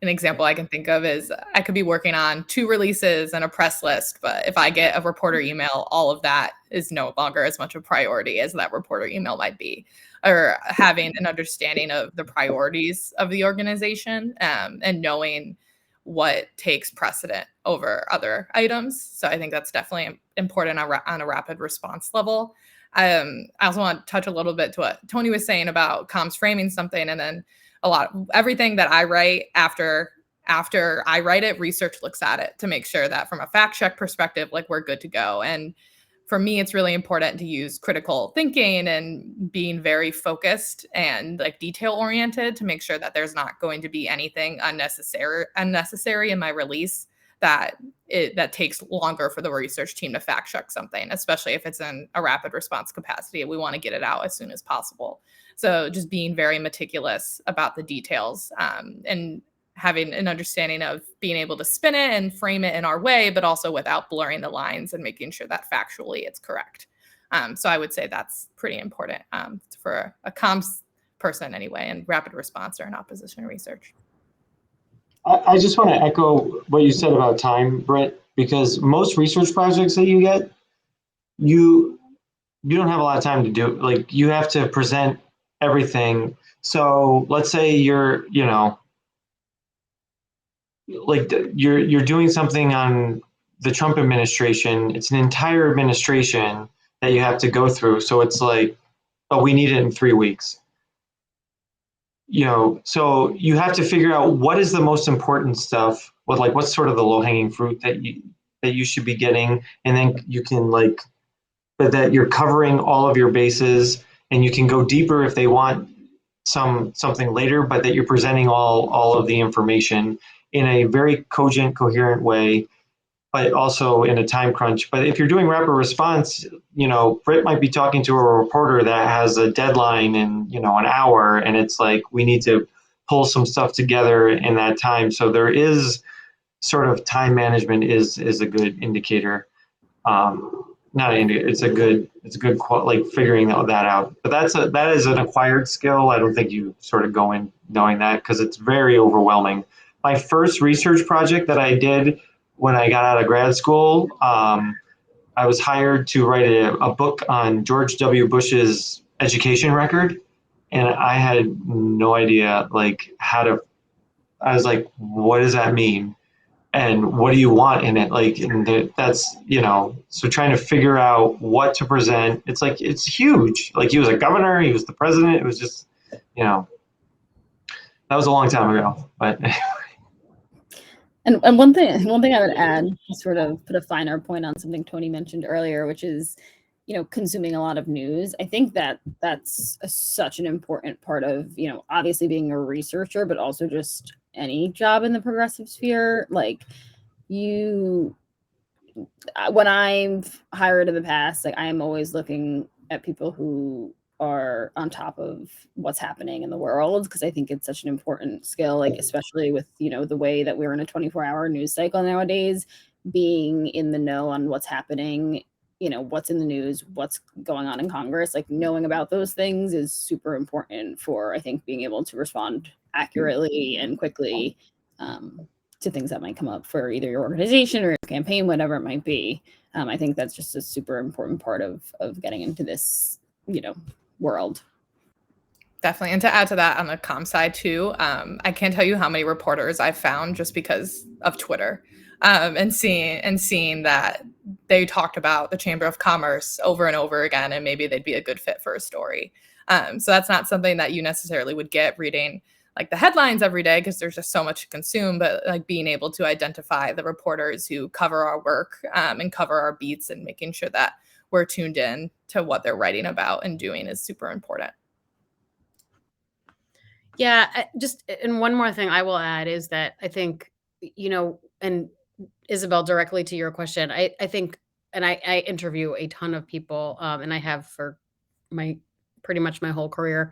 Speaker 4: an example I can think of is I could be working on 2 releases and a press list, but if I get a reporter email, all of that is no longer as much a priority as that reporter email might be. Or having an understanding of the priorities of the organization and knowing what takes precedent over other items. So I think that's definitely important on a rapid response level. I also want to touch a little bit to what Tony was saying about comms framing something, and then everything that I write after I write it, research looks at it to make sure that from a fact check perspective, like we're good to go. And for me, it's really important to use critical thinking and being very focused and like detail oriented to make sure that there's not going to be anything unnecessary in my release that takes longer for the research team to fact check something, especially if it's in a rapid response capacity. We want to get it out as soon as possible. So just being very meticulous about the details and having an understanding of being able to spin it and frame it in our way, but also without blurring the lines and making sure that factually it's correct. So I would say that's pretty important for a comms person anyway, and rapid response or in opposition research.
Speaker 2: I just want to echo what you said about time, Brett, because most research projects that you get, you don't have a lot of time to do it. Like you have to present everything. So let's say you're doing something on the Trump administration. It's an entire administration that you have to go through. So it's like, oh, we need it in 3 weeks. So you have to figure out what is the most important stuff, what's sort of the low-hanging fruit that you should be getting, and then you can but that you're covering all of your bases, and you can go deeper if they want something later, but that you're presenting all of the information in a very cogent, coherent way, but also in a time crunch. But if you're doing rapid response, Britt might be talking to a reporter that has a deadline in, an hour, and it's like, we need to pull some stuff together in that time. So there is sort of time management is a good indicator. not it's a good like figuring that out. But that is an acquired skill. I don't think you sort of go in knowing that, because it's very overwhelming. My first research project that I did when I got out of grad school, I was hired to write a book on George W. Bush's education record, and I had no idea like how to. I was like, what does that mean? And what do you want in it? Like, and that's, so trying to figure out what to present. It's like, it's huge. Like, he was a governor, he was the president. It was just, that was a long time ago, but.
Speaker 3: And one thing I would add, to sort of put a finer point on something Tony mentioned earlier, which is, consuming a lot of news. I think that's such an important part of, obviously being a researcher, but also just any job in the progressive sphere. Like, when I've hired in the past, like, I am always looking at people who are on top of what's happening in the world, because I think it's such an important skill, like, especially with, the way that we're in a 24-hour news cycle nowadays, being in the know on what's happening, what's in the news, what's going on in Congress, like, knowing about those things is super important for, I think, being able to respond accurately and quickly to things that might come up for either your organization or your campaign, whatever it might be. I think that's just a super important part of getting into this, world.
Speaker 4: Definitely. And to add to that, on the comm side too, I can't tell you how many reporters I've found just because of Twitter, and seeing that they talked about the Chamber of Commerce over and over again, and maybe they'd be a good fit for a story. So that's not something that you necessarily would get reading like the headlines every day, because there's just so much to consume, but like being able to identify the reporters who cover our work, and cover our beats, and making sure that we're tuned in to what they're writing about and doing is super important.
Speaker 1: Yeah, and one more thing I will add is that I think, and Isabel, directly to your question, I think, and I interview a ton of people, and I have for pretty much my whole career.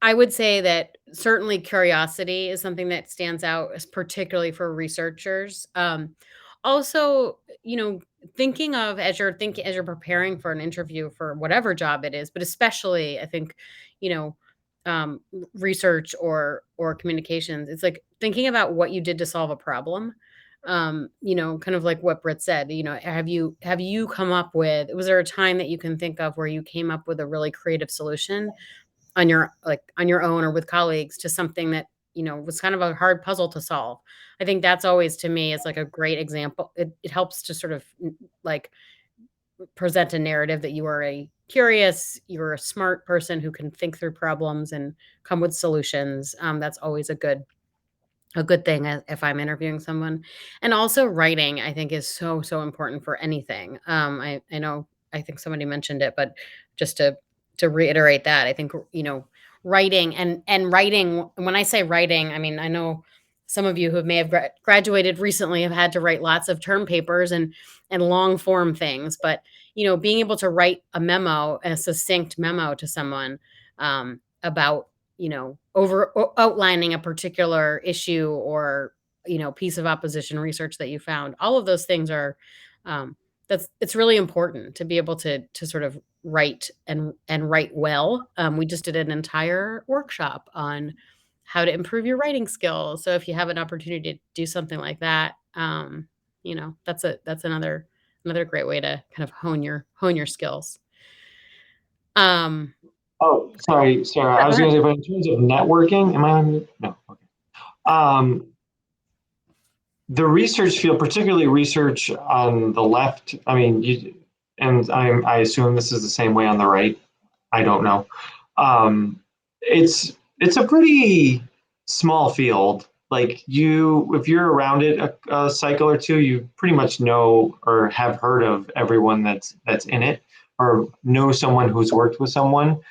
Speaker 1: I would say that certainly curiosity is something that stands out, particularly for researchers. Also, thinking of as you're preparing for an interview for whatever job it is, but especially I think, research or communications, it's like thinking about what you did to solve a problem. Kind of like what Britt said, have you come up with, was there a time that you can think of where you came up with a really creative solution on your own or with colleagues to something that, was kind of a hard puzzle to solve? I think that's always, to me, is like a great example. It helps to sort of like present a narrative that you're a smart person who can think through problems and come with solutions. That's always a good thing if I'm interviewing someone. And also writing, I think, is so, so important for anything. I know, I think somebody mentioned it, but just to reiterate that, I think, writing and writing, when I say writing, I mean, I know some of you who may have graduated recently have had to write lots of term papers and long form things, but, being able to write a succinct memo to someone about, outlining a particular issue or, piece of opposition research that you found. All of those things are, it's really important to be able to sort of write and write well. We just did an entire workshop on how to improve your writing skills. So if you have an opportunity to do something like that, that's another great way to kind of hone your skills.
Speaker 2: Oh, sorry, Sarah. I was going to say, but in terms of networking, am I on mute? No. Okay. The research field, particularly research on the left, I mean, I assume this is the same way on the right. I don't know. It's a pretty small field. Like, if you're around it a cycle or two, you pretty much know or have heard of everyone that's in it, or know someone who's worked with someone.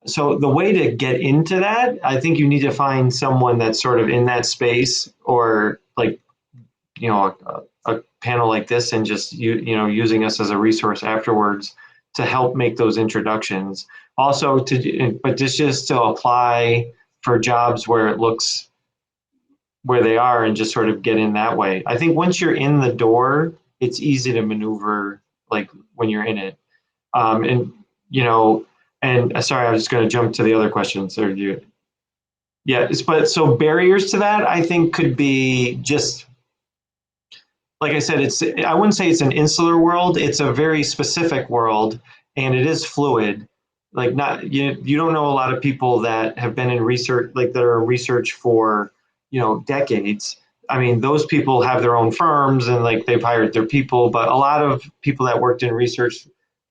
Speaker 2: So the way to get into that, I think you need to find someone that's sort of in that space, or like, a panel like this, and just using us as a resource afterwards to help make those introductions. Also but just to apply for jobs where it looks where they are, and just sort of get in that way. I think once you're in the door, it's easy to maneuver like when you're in it. And you know, and sorry, I was just going to jump to the other questions. Or you, yeah, but so barriers to that, I think, could be just like I said, I wouldn't say it's an insular world. It's a very specific world, and it is fluid. Like not you don't know a lot of people that have been in research, like that are in research for decades. I mean, those people have their own firms and like they've hired their people, but a lot of people that worked in research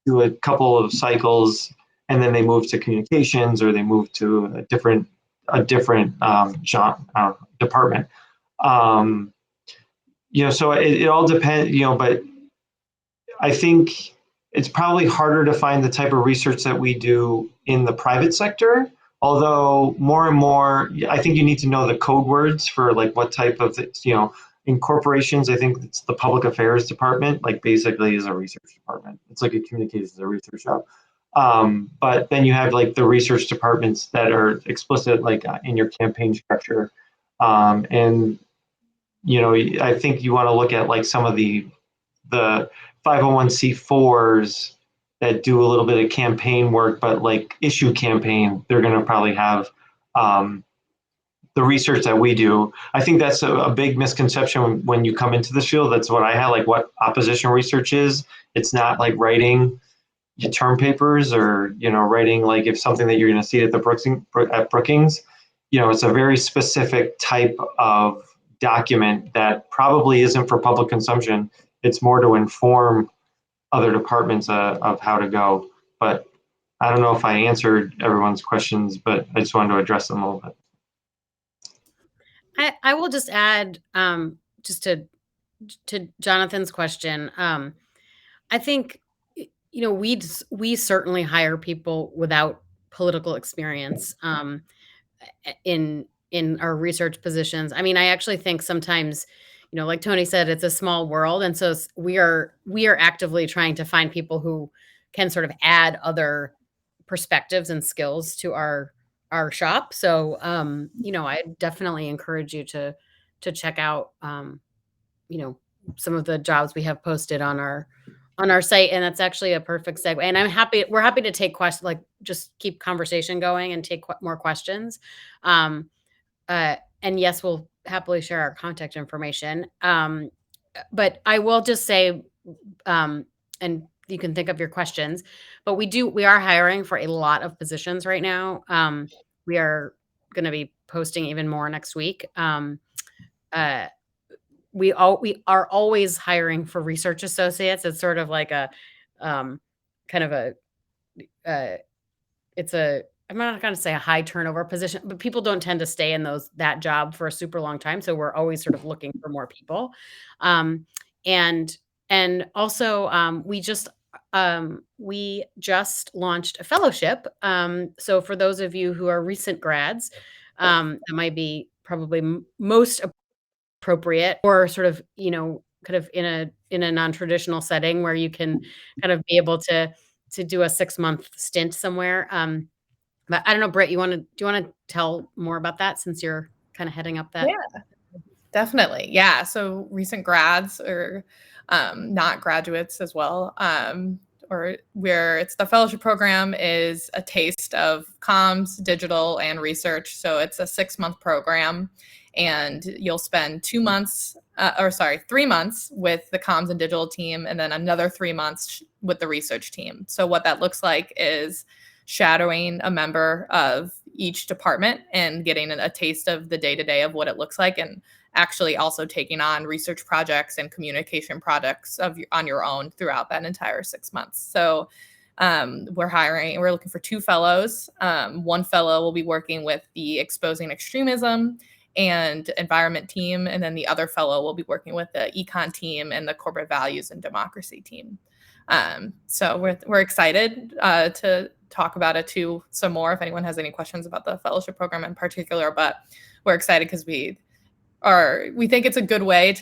Speaker 2: do a couple of cycles and then they move to communications or they move to a different genre, department. Um, so it all depends, but I think it's probably harder to find the type of research that we do in the private sector. Although more and more, I think you need to know the code words for like what type of, in corporations, I think it's the public affairs department, like basically is a research department. It's like a communications, a research shop. But then you have like the research departments that are explicit, like in your campaign structure. And I think you want to look at like some of the 501c4s that do a little bit of campaign work, but like issue campaign, they're going to probably have the research that we do. I think that's a big misconception when you come into this field. That's what I had, like what opposition research is. It's not like writing your term papers or writing like if something that you're going to see at Brookings. It's a very specific type of document that probably isn't for public consumption. It's more to inform other departments of how to go. But I don't know if I answered everyone's questions, but I just wanted to address them a little bit.
Speaker 1: I will just add, just to Jonathan's question. I think we certainly hire people without political experience in our research positions. I mean, I actually think sometimes, like Tony said, it's a small world, and so we are actively trying to find people who can sort of add other perspectives and skills to our shop. So, I definitely encourage you to check out, some of the jobs we have posted on our site, and that's actually a perfect segue. And we're happy to take questions, like just keep conversation going and take more questions. And yes, we'll happily share our contact information. But I will just say, and you can think of your questions, but we are hiring for a lot of positions right now. We are going to be posting even more next week. We are always hiring for research associates. It's sort of like a kind of a it's a I'm not going to say a high turnover position, but people don't tend to stay in that job for a super long time. So we're always sort of looking for more people. And also we just launched a fellowship. So for those of you who are recent grads, that might be probably most appropriate, or sort of, kind of in a non-traditional setting where you can kind of be able to do a 6-month stint somewhere. But I don't know, Britt, do you want to tell more about that since you're kind of heading up that?
Speaker 4: Yeah, definitely. Yeah. So recent grads or not graduates as well, or where it's the fellowship program is a taste of comms, digital, and research. So it's a 6-month program, and you'll spend 3 months with the comms and digital team, and then another 3 months with the research team. So what that looks like is shadowing a member of each department and getting a taste of the day-to-day of what it looks like, and actually also taking on research projects and communication projects on your own throughout that entire 6 months. So we're looking for 2 fellows. One fellow will be working with the Exposing Extremism and environment team, and then the other fellow will be working with the econ team and the corporate values and democracy team. So we're excited to talk about it too some more if anyone has any questions about the fellowship program in particular, but we're excited because we think it's a good way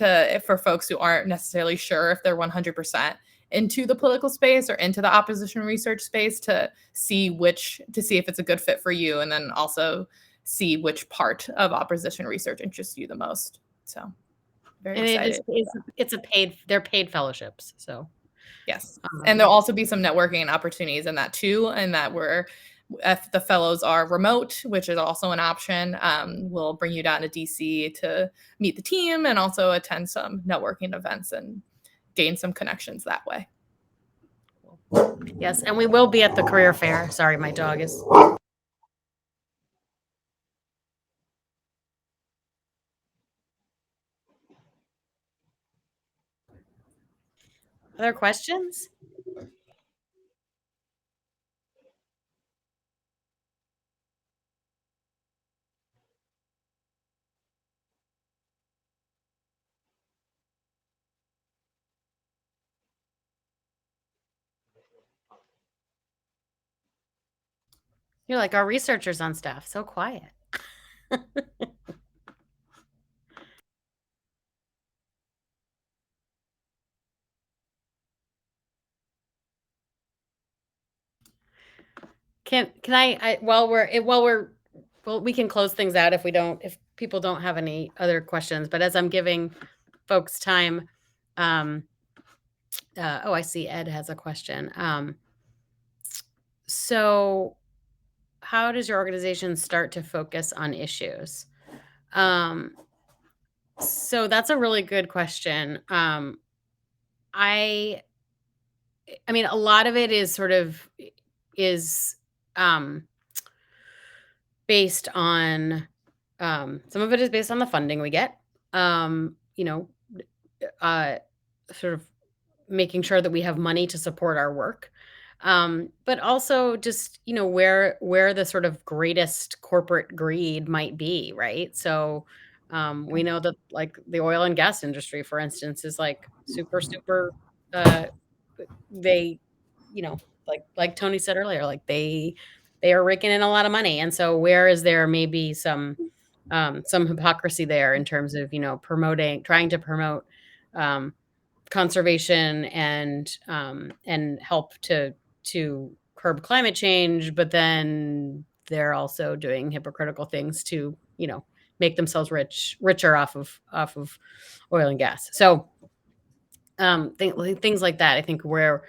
Speaker 4: for folks who aren't necessarily sure if they're 100% into the political space or into the opposition research space to see if it's a good fit for you, and then also see which part of opposition research interests you the most. So very
Speaker 1: And
Speaker 4: excited.
Speaker 1: they're paid fellowships. So
Speaker 4: yes. And there'll also be some networking opportunities in that too. And that if the fellows are remote, which is also an option, we'll bring you down to DC to meet the team and also attend some networking events and gain some connections that way.
Speaker 1: Yes, and we will be at the career fair. Sorry, my dog is. Other questions? You're like our researchers on staff, so quiet. Can I we can close things out if people don't have any other questions, but as I'm giving folks time, I see Ed has a question. So how does your organization start to focus on issues? So that's a really good question. I mean, a lot of it is um, based on some of it is based on the funding we get. You know, sort of making sure that we have money to support our work. But also just, where the sort of greatest corporate greed might be, right? So we know that like the oil and gas industry, for instance, is like super, uh, they, like Tony said earlier, like they are raking in a lot of money. And so where is there maybe some hypocrisy there in terms of, trying to promote um, conservation and help to curb climate change, but then they're also doing hypocritical things to, make themselves richer off of oil and gas. So things like that, I think where,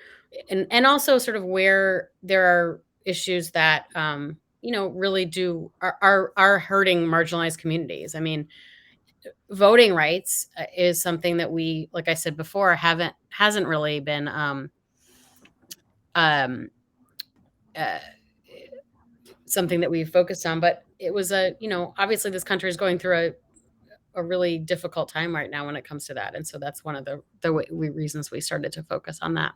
Speaker 1: and also sort of where there are issues that, really are hurting marginalized communities. I mean, voting rights is something that we, like I said before, hasn't really been um, uh, something that we've focused on. But it was obviously this country is going through a really difficult time right now when it comes to that, and so that's one of the reasons we started to focus on that.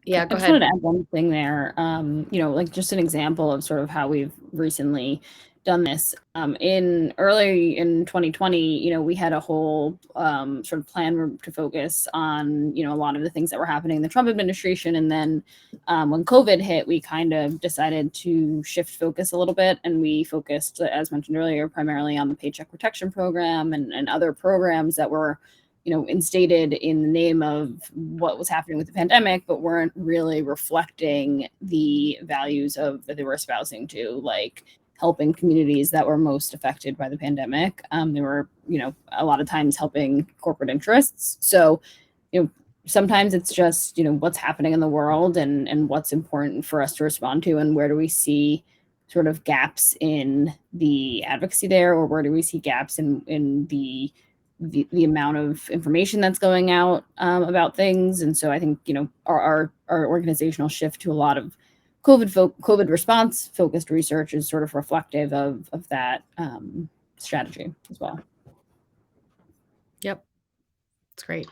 Speaker 3: Yeah,
Speaker 1: Go
Speaker 3: I just
Speaker 1: ahead.
Speaker 3: wanted to add one thing there. Like just an example of sort of how we've recently done this. Early in 2020, we had a whole sort of plan to focus on, a lot of the things that were happening in the Trump administration. And then when COVID hit, we kind of decided to shift focus a little bit. And we focused, as mentioned earlier, primarily on the Paycheck Protection Program and other programs that were instated in the name of what was happening with the pandemic, but weren't really reflecting the values that they were espousing to, like helping communities that were most affected by the pandemic. They were, a lot of times helping corporate interests. So, sometimes it's just, what's happening in the world and what's important for us to respond to, and where do we see sort of gaps in the advocacy there, or where do we see gaps in the amount of information that's going out about things. And so I think, our organizational shift to a lot of COVID response focused research is sort of reflective of that strategy as well.
Speaker 1: Yep. It's great.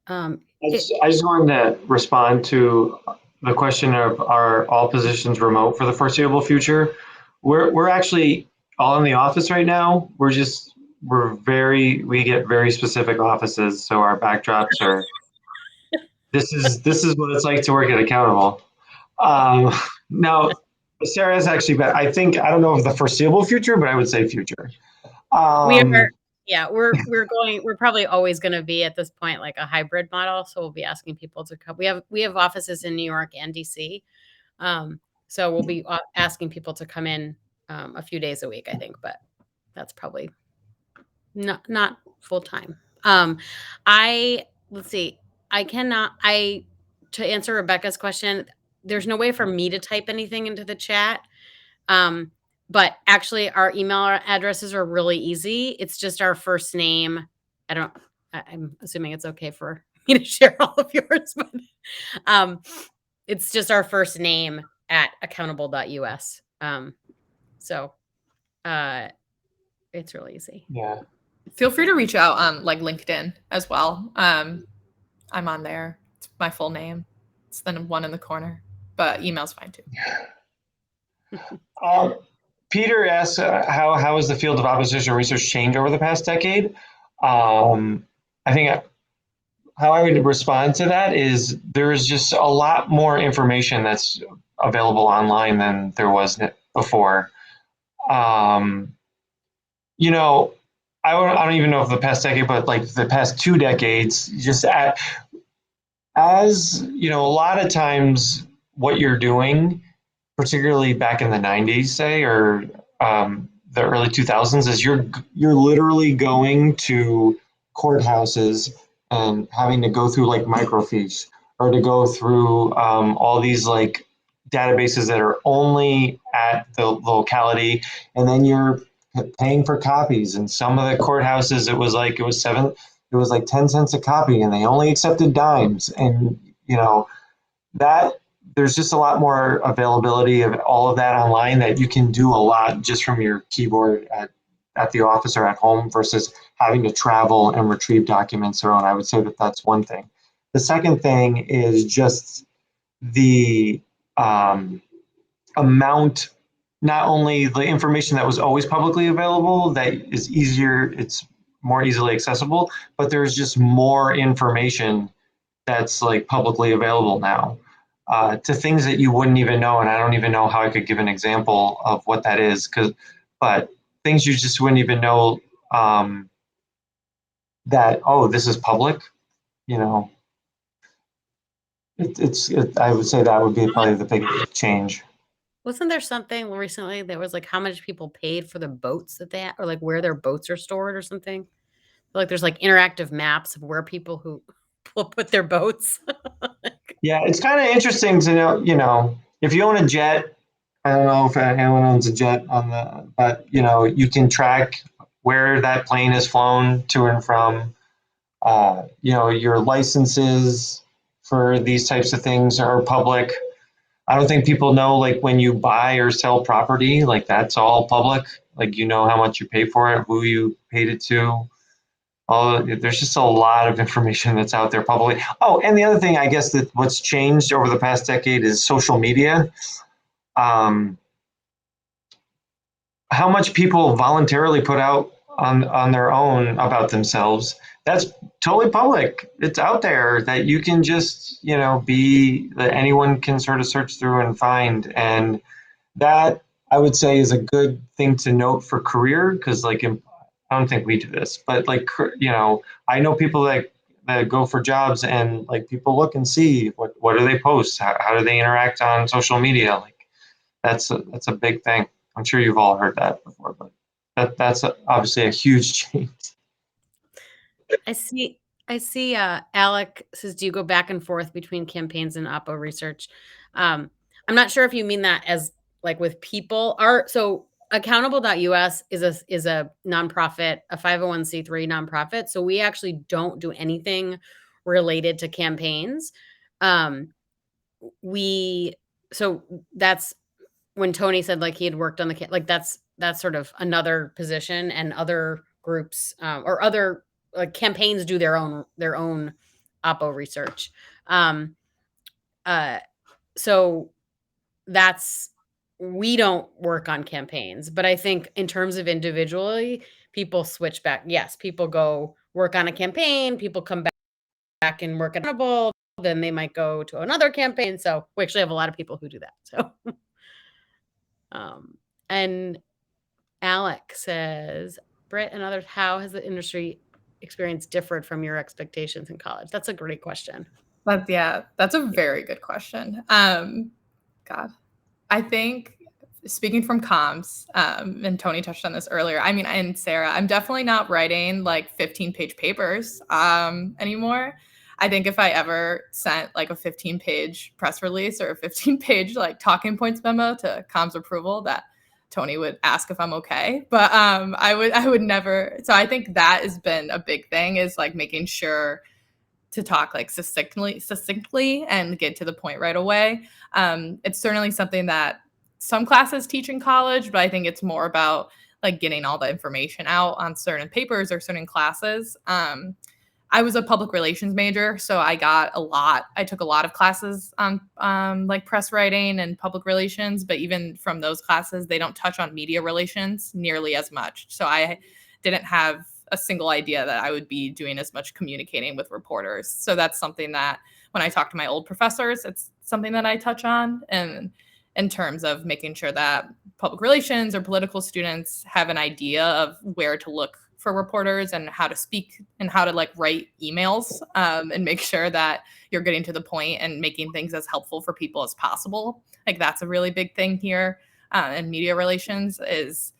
Speaker 2: I just wanted to respond to the question of are all positions remote for the foreseeable future? We're actually all in the office right now. We get very specific offices, so our backdrops are. This is what it's like to work at Accountable. Now, Sarah's actually, but I don't know if the foreseeable future, but I would say future.
Speaker 1: We're probably always going to be at this point like a hybrid model. So we'll be asking people to come. We have offices in New York and DC. So we'll be asking people to come in a few days a week, I think. But that's probably not full time. Let's see. To answer Rebecca's question, there's no way for me to type anything into the chat. But actually our email addresses are really easy. It's just our first name. I'm assuming it's okay for me to share all of yours, but it's just our first name at accountable.us. So it's really easy.
Speaker 2: Yeah.
Speaker 4: Feel free to reach out on like LinkedIn as well. I'm on there. It's my full name. It's the one in the corner, but email's fine too.
Speaker 2: Peter asks, how has the field of opposition research changed over the past decade? I think how I would respond to that is there is just a lot more information that's available online than there was before. You know, I don't even know if the past decade, but like the past 2 decades, just as you know, a lot of times what you're doing, particularly back in the 90s, say, or the early 2000s, is you're literally going to courthouses and having to go through like microfiche or to go through all these like databases that are only at the locality, and then you're paying for copies. And some of the courthouses, it was like 10 cents a copy, and they only accepted dimes. And you know that there's just a lot more availability of all of that online, that you can do a lot just from your keyboard at the office or at home versus having to travel and retrieve documents around. I would say that that's one thing. The second thing is just the amount, not only the information that was always publicly available that is easier, it's more easily accessible, but there's just more information that's like publicly available now, to things that you wouldn't even know. And I don't even know how I could give an example of what that is, but things you just wouldn't even know, that, oh, this is public, you know. I would say that would be probably the biggest change.
Speaker 1: Wasn't there something recently that was like how much people paid for the boats that they had, or like where their boats are stored or something? Like there's like interactive maps of where people who will put their boats.
Speaker 2: Yeah, it's kind of interesting to know, you know, if you own a jet, I don't know if anyone owns a jet but you know, you can track where that plane is flown to and from. You know, your licenses for these types of things are public. I don't think people know, like when you buy or sell property, like that's all public. Like you know how much you pay for it, who you paid it to. There's just a lot of information that's out there publicly. Oh, and the other thing, I guess, that what's changed over the past decade is social media. How much people voluntarily put out on their own about themselves, that's totally public. It's out there that you can just, you know, that anyone can sort of search through and find. And that, I would say, is a good thing to note for career, because like I don't think we do this, but like, you know, I know people that go for jobs, and like people look and see what do they post, how do they interact on social media. Like that's a big thing. I'm sure you've all heard that before, but that's obviously a huge change.
Speaker 1: I see Alec says, do you go back and forth between campaigns and Oppo research? I'm not sure if you mean that as like with people. So accountable.us is a nonprofit, a 501c3 nonprofit. So we actually don't do anything related to campaigns. So that's when Tony said like he had worked on like that's sort of another position, and other groups or other like campaigns do their own Oppo research. So we don't work on campaigns, but I think in terms of individually, people switch back. Yes, people go work on a campaign, people come back and work at Accountable, then they might go to another campaign. So we actually have a lot of people who do that. So, and Alec says, Britt and others, how has the industry experience differed from your expectations in college? That's a great question.
Speaker 4: That's a very good question. God, I think speaking from comms, and Tony touched on this earlier, I mean, and Sarah, I'm definitely not writing like 15-page papers anymore. I think if I ever sent like a 15-page press release or a 15-page like talking points memo to comms approval, that Tony would ask if I'm okay. But I would never. So I think that has been a big thing, is like making sure to talk like succinctly and get to the point right away. It's certainly something that some classes teach in college, but I think it's more about like getting all the information out on certain papers or certain classes. I was a public relations major, so I took a lot of classes on like press writing and public relations, but even from those classes, they don't touch on media relations nearly as much. So I didn't have a single idea that I would be doing as much communicating with reporters. So that's something that when I talk to my old professors, it's something that I touch on. And in terms of making sure that public relations or political students have an idea of where to look for reporters and how to speak and how to like write emails, and make sure that you're getting to the point and making things as helpful for people as possible. Like that's a really big thing here in media relations is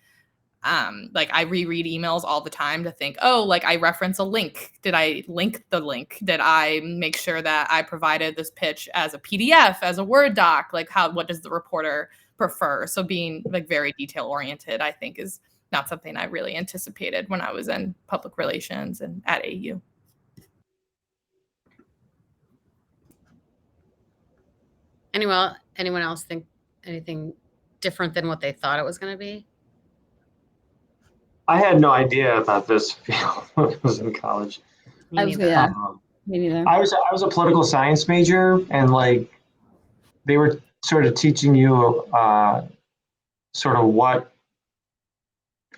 Speaker 4: like I reread emails all the time to think, oh, like I reference a link. Did I link the link? Did I make sure that I provided this pitch as a PDF, as a Word doc? Like what does the reporter prefer? So being like very detail oriented, I think is not something I really anticipated when I was in public relations and at AU.
Speaker 1: Anyone else think anything different than what they thought it was going to be?
Speaker 2: I had no idea about this field when I was in college.
Speaker 3: Me neither.
Speaker 2: I was a political science major, and like they were sort of teaching you sort of what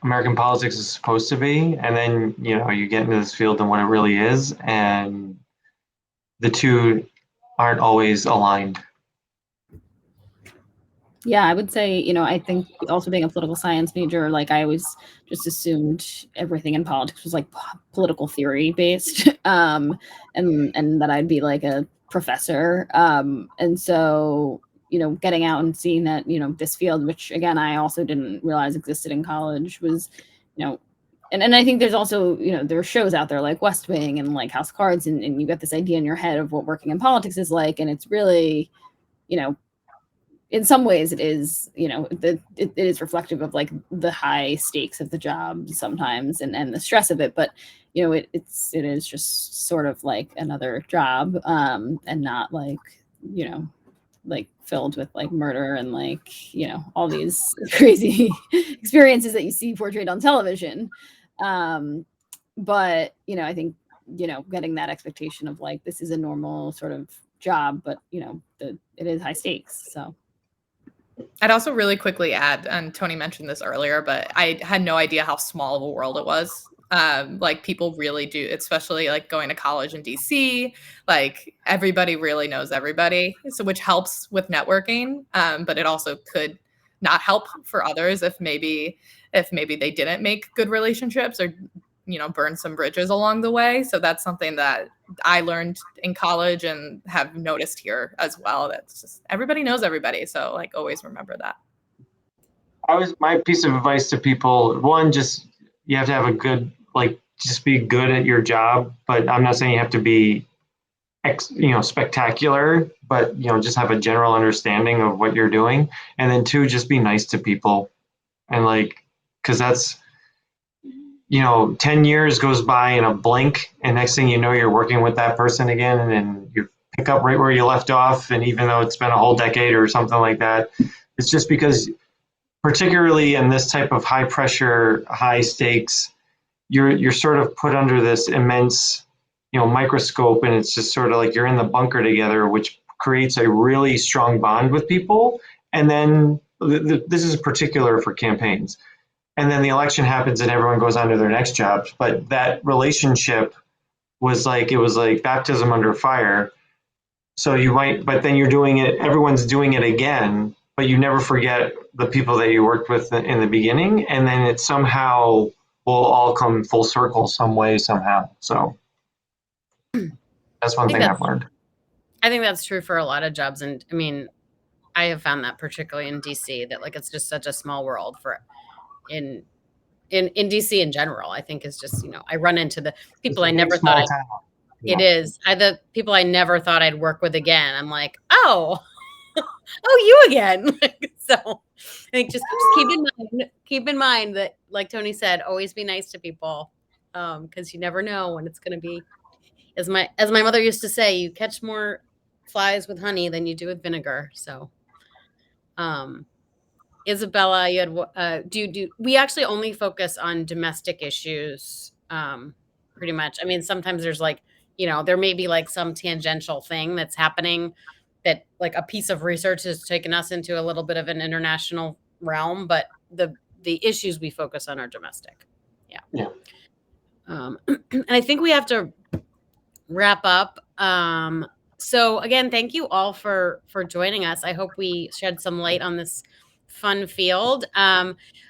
Speaker 2: American politics is supposed to be, and then you get into this field and what it really is, and the two aren't always aligned.
Speaker 3: Yeah, I would say, I think also being a political science major, like I always just assumed everything in politics was like political theory based, and that I'd be like a professor. And so, getting out and seeing that, this field, which again, I also didn't realize existed in college, was, and I think there's also, there are shows out there like West Wing and like House of Cards, and you get this idea in your head of what working in politics is like, and it's really, in some ways it is, it is reflective of like the high stakes of the job sometimes and the stress of it. But, it is just sort of like another job, and not like, like filled with like murder and like, all these crazy experiences that you see portrayed on television. But, I think, getting that expectation of like, this is a normal sort of job, but, it is high stakes. So.
Speaker 4: I'd also really quickly add, and Tony mentioned this earlier, but I had no idea how small of a world it was. Like people really do, especially like going to college in DC, like everybody really knows everybody. So which helps with networking. But it also could not help for others if maybe they didn't make good relationships or, burn some bridges along the way. So that's something that I learned in college and have noticed here as well. That's just everybody knows everybody. So like always remember that.
Speaker 2: My piece of advice to people, one, just you have to have a good, like, just be good at your job. But I'm not saying you have to be spectacular, but just have a general understanding of what you're doing. And then two, just be nice to people. And like, because that's 10 years goes by in a blink, and next thing you know, you're working with that person again, and then you pick up right where you left off. And even though it's been a whole decade or something like that, it's just because, particularly in this type of high pressure, high stakes, you're sort of put under this immense, microscope, and it's just sort of like you're in the bunker together, which creates a really strong bond with people. And then this is particular for campaigns. And then the election happens and everyone goes on to their next jobs. But that relationship was like baptism under fire. So but then you're doing it, everyone's doing it again, but you never forget the people that you worked with in the beginning. And then it somehow will all come full circle some way, somehow. So that's one thing I've learned.
Speaker 1: I think that's true for a lot of jobs. And I mean, I have found that particularly in DC, that like it's just such a small world for in DC in general. I think is just, you know, I run into the people I never thought it is. The people I never thought I'd work with again. I'm like, oh, you again. So I think just keep in mind that, like Tony said, always be nice to people, because you never know when it's going to be. As my mother used to say, you catch more flies with honey than you do with vinegar. So, Isabella, you had we actually only focus on domestic issues, pretty much. I mean, sometimes there's like, you know, there may be like some tangential thing that's happening that like a piece of research has taken us into a little bit of an international realm, but the issues we focus on are domestic. Yeah. And I think we have to wrap up. So again, thank you all for joining us. I hope we shed some light on this fun field.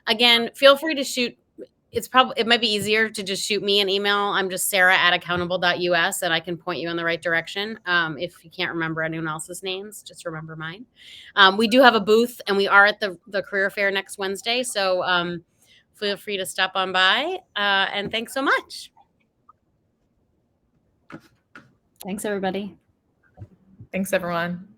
Speaker 1: Again, feel free to shoot. It might be easier to just shoot me an email. I'm just sarah@accountable.us, and I can point you in the right direction. If you can't remember anyone else's names, just remember mine. We do have a booth, and we are at the career fair next Wednesday. So feel free to stop on by. And thanks so much.
Speaker 3: Thanks, everybody.
Speaker 4: Thanks, everyone.